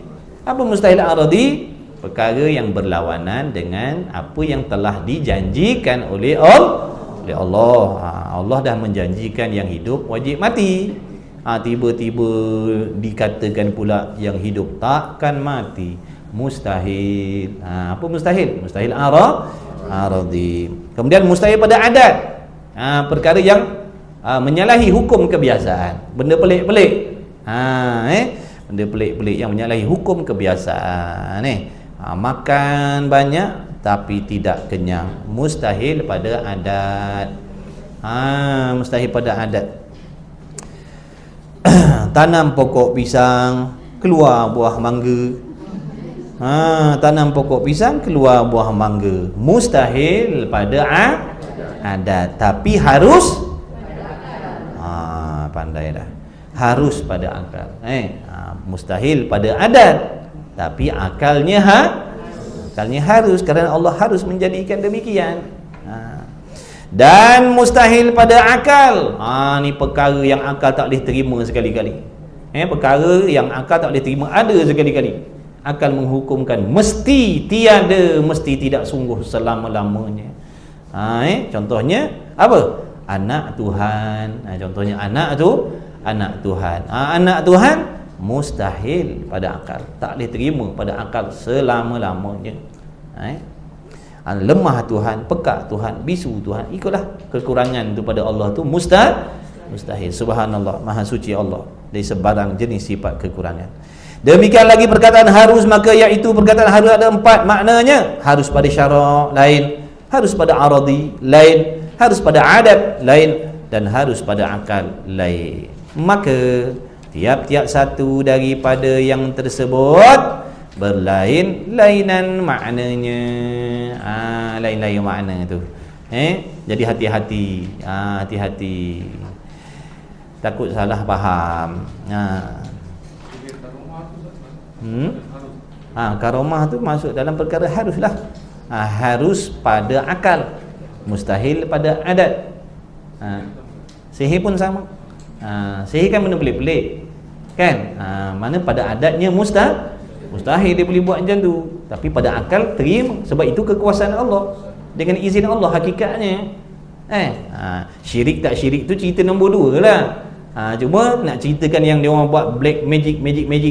Speaker 3: Apa mustahil aradi? Perkara yang berlawanan dengan apa yang telah dijanjikan oleh Allah. Allah dah menjanjikan yang hidup wajib mati. Tiba-tiba dikatakan pula yang hidup takkan mati. Mustahil. Apa mustahil? Mustahil aradi. Kemudian mustahil pada adat, perkara yang menyalahi hukum kebiasaan, benda pelik-pelik. Benda pelik-pelik yang menyalahi hukum kebiasaan. Makan banyak tapi tidak kenyang, mustahil pada adat. Mustahil pada adat. Tanam pokok pisang, keluar buah mangga. Tanam pokok pisang, keluar buah mangga, mustahil pada adat, tapi harus Pandai dah. Harus pada akal. Mustahil pada adat, tapi akalnya harus, kerana Allah harus menjadikan demikian. Dan mustahil pada akal. Ni perkara yang akal tak boleh terima sekali-kali. Perkara yang akal tak boleh terima ada sekali-kali. Akal menghukumkan mesti tiada, mesti tidak sungguh selama-lamanya. Contohnya apa? Anak Tuhan. Contohnya anak Tuhan. Anak Tuhan mustahil pada akal, tak boleh terima pada akal selama-lamanya. Lemah Tuhan, pekak Tuhan, bisu Tuhan, ikutlah kekurangan tu pada Allah tu mustahil. Subhanallah, maha suci Allah dari sebarang jenis sifat kekurangan. Demikian lagi perkataan harus, maka iaitu perkataan harus ada 4 maknanya. Harus pada syarak lain, harus pada aradi lain, harus pada adat lain, dan harus pada akal lain. Maka tiap-tiap satu daripada yang tersebut berlain-lainan maknanya. Lain-lain makna tu. Jadi hati-hati. Hati-hati. Takut salah faham. Karomah tu masuk dalam perkara haruslah. Harus pada akal, mustahil pada adat. Sihir pun sama. Sihir kan benda pelik-pelik kan. Mana pada adatnya mustahil dia boleh buat macam tu, tapi pada akal terima, sebab itu kekuasaan Allah dengan izin Allah hakikatnya. Syirik tak syirik tu cerita nombor 2 lah. Cuma nak ceritakan yang dia orang buat black magic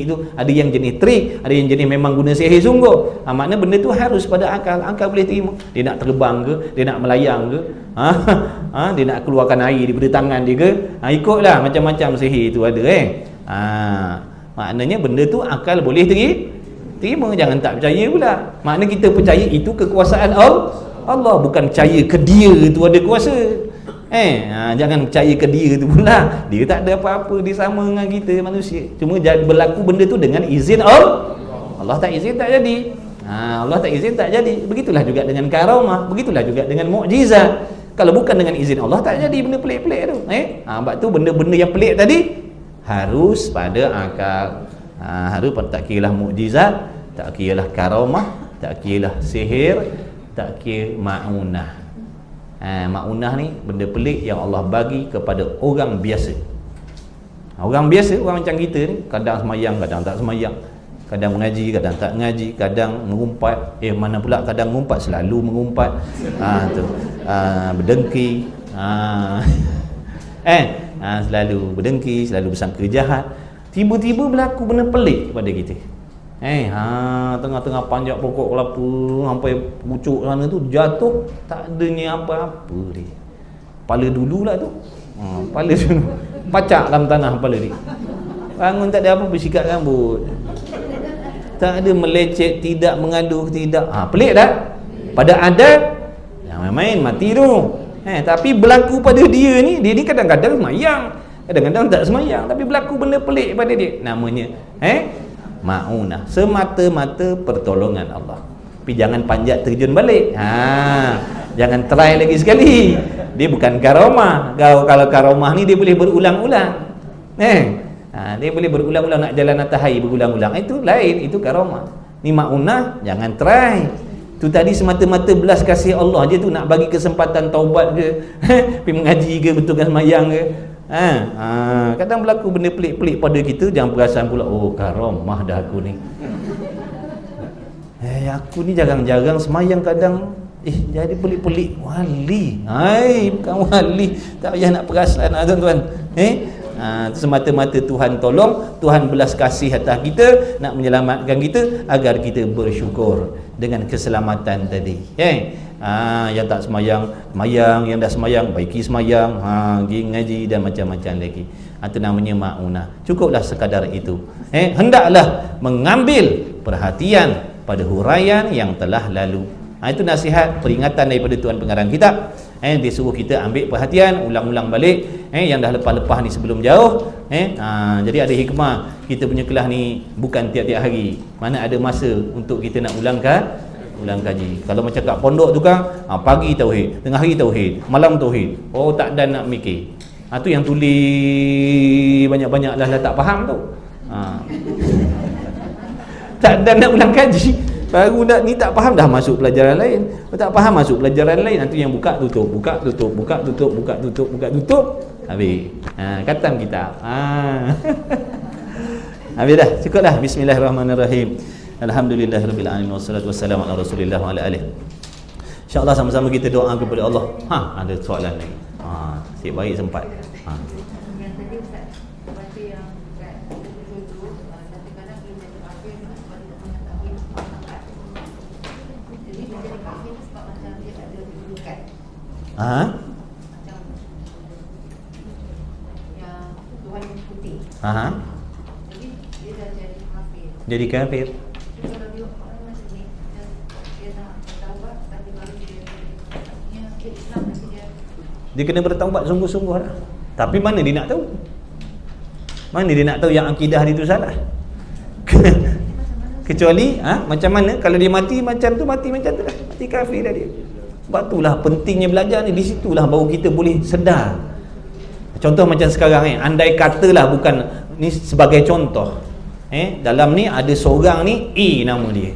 Speaker 3: tu, ada yang jenis trik, ada yang jenis memang guna sihir sungguh. Makna benda tu harus pada akal. Akal boleh terima. Dia nak terbang ke, dia nak melayang ke, dia nak keluarkan air daripada tangan dia ke, ikutlah macam-macam sihir tu ada. Maknanya benda tu akal boleh terima, jangan tak percaya pula. Makna kita percaya itu kekuasaan Allah, bukan percaya ke dia tu ada kuasa. Jangan percaya ke dia tu pula. Dia tak ada apa-apa, dia sama dengan kita manusia. Cuma berlaku benda tu dengan izin Allah. Allah tak izin tak jadi. Allah tak izin tak jadi. Begitulah juga dengan karamah, begitulah juga dengan mukjizat. Kalau bukan dengan izin Allah tak jadi benda pelik-pelik tu. Sebab tu benda-benda yang pelik tadi harus pada akal. Harus tak kiralah mukjizat, tak kiralah karamah, tak kiralah sihir, tak kira ma'unah. Ma'unah ni benda pelik yang Allah bagi kepada orang biasa. Orang biasa, orang macam kita ni, kadang semayang, kadang tak semayang, kadang mengaji, kadang tak mengaji, kadang mengumpat, mana pula kadang mengumpat, selalu mengumpat, berdengki, selalu berdengki, selalu bersangka jahat. Tiba-tiba berlaku benda pelik pada kita. Tengah-tengah panjat pokok kelapa sampai pucuk sana tu, jatuh tak adanya apa-apa dia. Kepala dululah tu. Kepala dulu. Pacak dalam tanah kepala dia. Bangun tak ada apa, bersikat rambut. Tak ada melecet, tidak mengaduh, tidak. Pelik tak? Pada adat jangan main mati tu. Tapi berlaku pada dia ni kadang-kadang semayang, kadang-kadang tak semayang, tapi berlaku benda pelik pada dia. Namanya ma'unah, semata-mata pertolongan Allah. Tapi jangan panjat terjun balik. Jangan try lagi sekali. Dia bukan karamah. Kalau karamah ni dia boleh berulang-ulang. Dia boleh berulang-ulang, nak jalan atas air berulang-ulang. Itu lain, itu karamah. Ni ma'unah, jangan try. Tu tadi semata-mata belas kasih Allah je tu, nak bagi kesempatan taubat ke, pergi mengaji ke, betulkan semayang ke. Kadang berlaku benda pelik-pelik pada kita, jangan perasan pula, oh karamah dah aku ni. Aku ni jarang-jarang semayang, kadang jadi pelik-pelik. Wali. Bukan wali. Tak payah nak perasan tuan-tuan. Semata-mata Tuhan tolong, Tuhan belas kasih atas kita, nak menyelamatkan kita agar kita bersyukur dengan keselamatan tadi. Yang tak semayang, yang dah semayang, baiki semayang, pergi ngaji dan macam-macam lagi. Itu namanya ma'unah. Cukuplah sekadar itu. Hendaklah mengambil perhatian pada huraian yang telah lalu. Itu nasihat, peringatan daripada Tuan Pengarang Kitab. Dia suruh kita ambil perhatian, ulang-ulang balik yang dah lepas-lepas ni sebelum jauh. Jadi ada hikmah kita punya kelas ni bukan tiap-tiap hari. Mana ada masa untuk kita nak ulang kaji. Kalau macam kat pondok tu kan, pagi tauhid, tengah hari tauhid, malam tauhid. Tak dan nak mikir. Tu yang tulis banyak-banyak dah tak faham tu. Tak ada nak ulang kaji, baru nak ni tak faham dah masuk pelajaran lain. Tak faham masuk pelajaran lain, nanti yang buka tutup, buka tutup, buka tutup, buka tutup, buka tutup, habis. Khatam kitab. Habis dah, cukup dah. Bismillahirrahmanirrahim. Alhamdulillahirabbil alamin wassalatu wassalamu ala Rasulillah wa ala alihi. InsyaAllah sama-sama kita doa kepada Allah. Ada soalan lagi. Asyik baik sempat.
Speaker 2: Yang tadi Ustaz baca yang kat tu kadang-kadang kita jadi kafir sebab tidak mengetahui hakikat. Jadi dia jadi kafir sebab macam dia tak ada kedudukan. Macam yang Tuhan putih. Jadi dia dah jadi kafir.
Speaker 3: Jadi kafir.
Speaker 2: Jadi kalau dia orang macam ni, dia nak bertaubat tapi baru dia Islam nanti
Speaker 3: dia kena bertaubat sungguh-sungguh lah. Tapi mana dia nak tahu? Mana dia nak tahu yang akidah dia tu salah? Kecuali macam mana kalau dia mati macam tu, mati macam tu lah, mati kafir dah dia. Sebab itulah pentingnya belajar ni. Di situlah baru kita boleh sedar. Contoh macam sekarang andai katalah, bukan ni sebagai contoh, dalam ni ada seorang ni nama dia,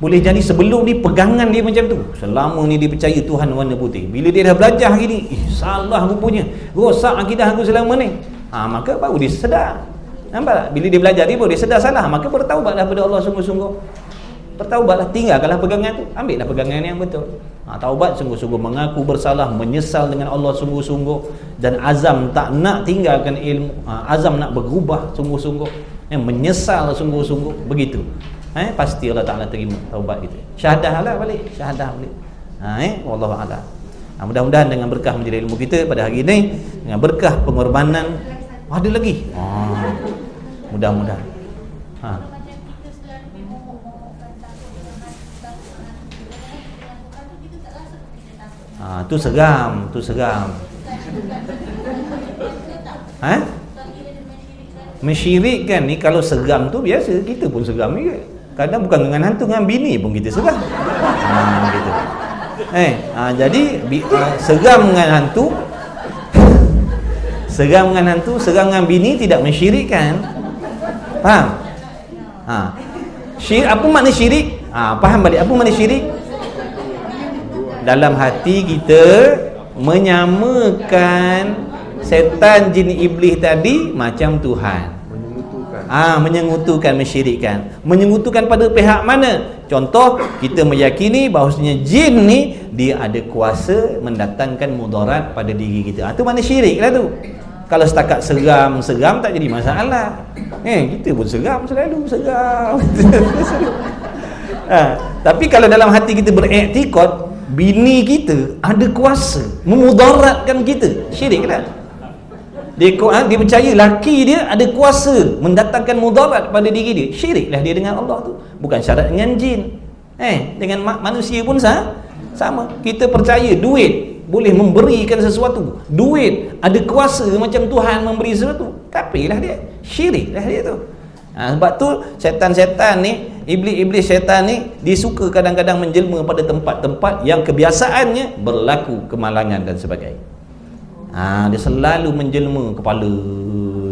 Speaker 3: boleh jadi sebelum ni pegangan dia macam tu, selama ni dia percaya Tuhan warna putih. Bila dia dah belajar gini, salah rupanya, rosak akidah aku selama ni, maka baru dia sedar. Nampak tak? Bila dia belajar dia baru dia sedar salah, maka bertaubatlah pada Allah sungguh-sungguh. Bertaubatlah, tinggalkanlah pegangan tu, ambillah pegangan yang betul. Taubat sungguh-sungguh, mengaku bersalah, menyesal dengan Allah sungguh-sungguh, dan azam tak nak tinggalkan ilmu, azam nak berubah sungguh-sungguh, menyesal sungguh-sungguh, begitu. Pasti Allah Ta'ala terima taubat kita. Syahadah lah balik, syahadah balik. Wallahu a'lam. Mudah-mudahan dengan berkah menjadi ilmu kita pada hari ini, dengan berkah pengorbanan, ada lagi. Mudah-mudahan. Tu seram, tu seram. Mensyirikkan ni kalau seram tu biasa, kita pun seram juga. Kadang bukan dengan hantu, dengan bini pun kita seram. Gitu. Jadi seram dengan hantu, seram dengan hantu, seram dengan bini tidak mensyirikkan. Faham? Apa makna syirik? Faham balik apa makna syirik? Dalam hati kita menyamakan setan, jin, iblis tadi macam Tuhan. Menyengutukan, mensyirikkan. Menyengutukan pada pihak mana? Contoh, kita meyakini bahawasanya jin ni dia ada kuasa mendatangkan mudarat pada diri kita. Itu mana syirik lah tu. Kalau setakat seram tak jadi masalah. Kita pun seram, selalu seram. Tapi kalau dalam hati kita beriktikad bini kita ada kuasa memudaratkan kita, syirik lah. Dia percaya laki dia ada kuasa mendatangkan mudarat pada diri dia, syiriklah dia dengan Allah tu. Bukan syarat dengan jin. Dengan manusia pun sama. Kita percaya duit boleh memberikan sesuatu, duit ada kuasa macam Tuhan memberi sesuatu, kafirlah dia, syiriklah dia tu. Sebab tu setan-setan ni, iblis-iblis setan ni, dia suka kadang-kadang menjelma pada tempat-tempat yang kebiasaannya berlaku kemalangan dan sebagainya. Dia selalu menjelma kepala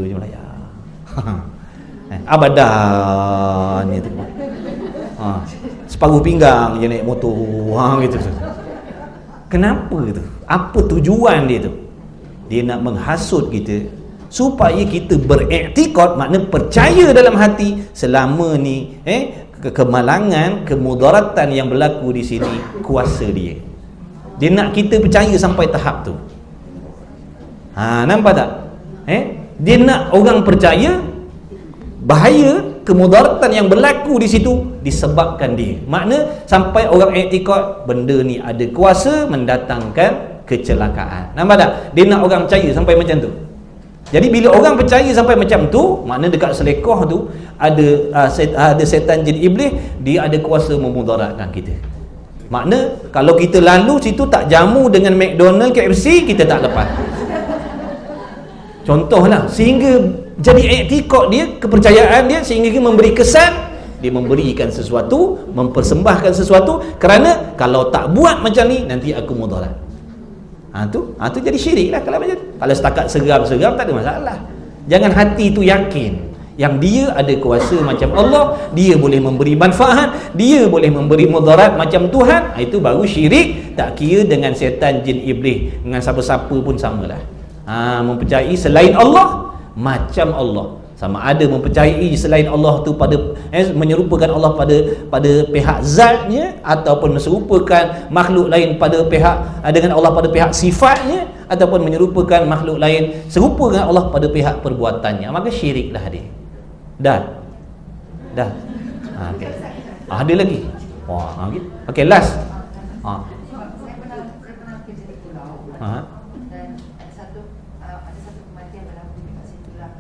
Speaker 3: je Melaya. Abadan tu. Separuh pinggang je naik motor. Gitu. Kenapa tu? Apa tujuan dia tu? Dia nak menghasut kita supaya kita beriktikad, makna percaya dalam hati selama ni kemalangan, kemudaratan yang berlaku di sini kuasa dia. Dia nak kita percaya sampai tahap tu. Nampak tak? Dia nak orang percaya bahaya kemudaratan yang berlaku di situ disebabkan dia. Makna sampai orang iktikad benda ni ada kuasa mendatangkan kecelakaan. Nampak tak? Dia nak orang percaya sampai macam tu. Jadi bila orang percaya sampai macam tu, makna dekat selekoh tu ada setan jin iblis, dia ada kuasa memudaratkan kita. Makna kalau kita lalu situ tak jamu dengan McDonald, KFC, kita tak lepas. Contohlah, sehingga jadi iktikad dia, kepercayaan dia, sehingga dia memberi kesan dia memberikan sesuatu, mempersembahkan sesuatu, kerana kalau tak buat macam ni nanti aku mudarat. Tu jadi syirik lah kalau macam tu. Kalau setakat seram-seram tak ada masalah. Jangan hati tu yakin yang dia ada kuasa macam Allah, dia boleh memberi manfaat, dia boleh memberi mudarat macam Tuhan. Itu baru syirik, tak kira dengan setan, jin, iblis, dengan siapa-siapa pun samalah. Mempercayai selain Allah macam Allah. Sama ada mempercayai selain Allah tu pada menyerupakan Allah pada pihak zatnya, ataupun menyerupakan makhluk lain pada pihak dengan Allah pada pihak sifatnya, ataupun menyerupakan makhluk lain serupa dengan Allah pada pihak perbuatannya, maka syiriklah dia. Dah. Okey. Ada lagi. Wah, okey. Okey, last.
Speaker 2: Saya pernah kerja di pulau. Dan ada satu kematian berlaku dekat situ lah.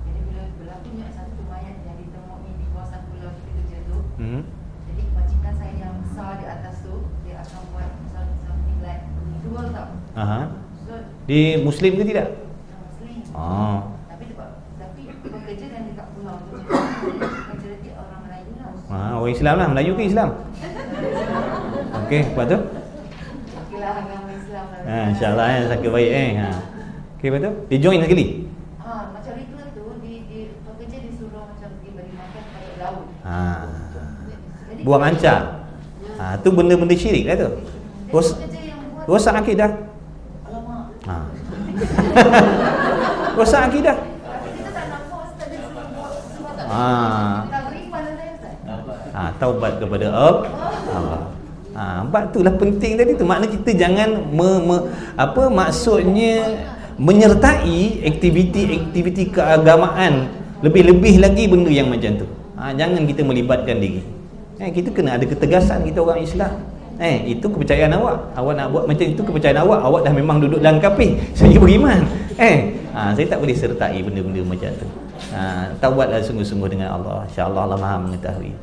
Speaker 2: Jadi bila berlakunya satu mayat yang ditemui di kawasan pulau kita kerja tu, jadi majikan saya yang besar di atas tu, dia akan buat something like ritual tau. So,
Speaker 3: Di Muslim ke tidak?
Speaker 2: Muslim. Tapi bekerja dan dekat pulau tu, majoriti orang Melayu lah.
Speaker 3: Orang Islam lah, Melayu ke Islam? Okey, lepas tu?
Speaker 2: Okeylah, agama Islam lah.
Speaker 3: InsyaAllah sakit baik Okey, lepas tu? Dia join sekali?
Speaker 2: Macam ritual tu, pekerja disuruh macam dia beri makan pada laut. Jadi,
Speaker 3: Buang ancak. Tu benda-benda syirik lah tu.
Speaker 2: pekerja yang buat,
Speaker 3: Rosak akidah.
Speaker 2: alamak.
Speaker 3: Rosak akidah.
Speaker 2: Tapi kita tak nampak Ustaz dia suruh buat sesuatu. Tak beriman lah saya Ustaz.
Speaker 3: Taubat kepada Allah. Sebab itulah penting tadi tu. Makna kita jangan maksudnya menyertai aktiviti keagamaan, lebih-lebih lagi benda yang macam tu. Jangan kita melibatkan diri. Kita kena ada ketegasan, kita orang Islam. Itu kepercayaan awak. Awak nak buat macam itu kepercayaan awak. Awak dah memang duduk dalam kafir. Saya beriman. Saya tak boleh sertai benda-benda macam tu. Taubatlah sungguh-sungguh dengan Allah. InsyaAllah Allah Maha mengetahui.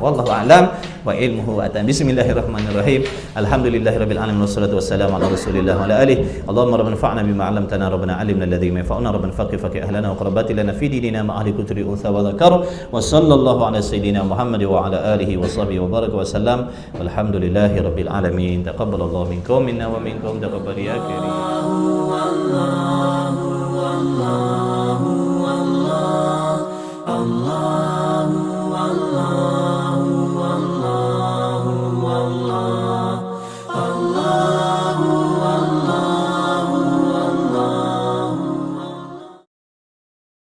Speaker 3: Wallahu a'lam wa ilmuhu atam. Bismillahirrahmanirrahim. Alhamdulillahirabbil alamin wassalatu wassalamu ala Rasulillah wa ala alihi. Allahumma rabbana fa'na bima 'allamtana rabbana 'allimna alladhi yanfa'una rabbana faqih ahlana wa qurabati lana fi dinina ma ahli kutri untha wa dzakar wa sallallahu ala sayidina Muhammad wa ala alihi wa sahbihi wa baraka wa sallam. Walhamdulillahirabbil alamin. Taqabbalallahu minkum minna wa minkum taqabbal ya karim.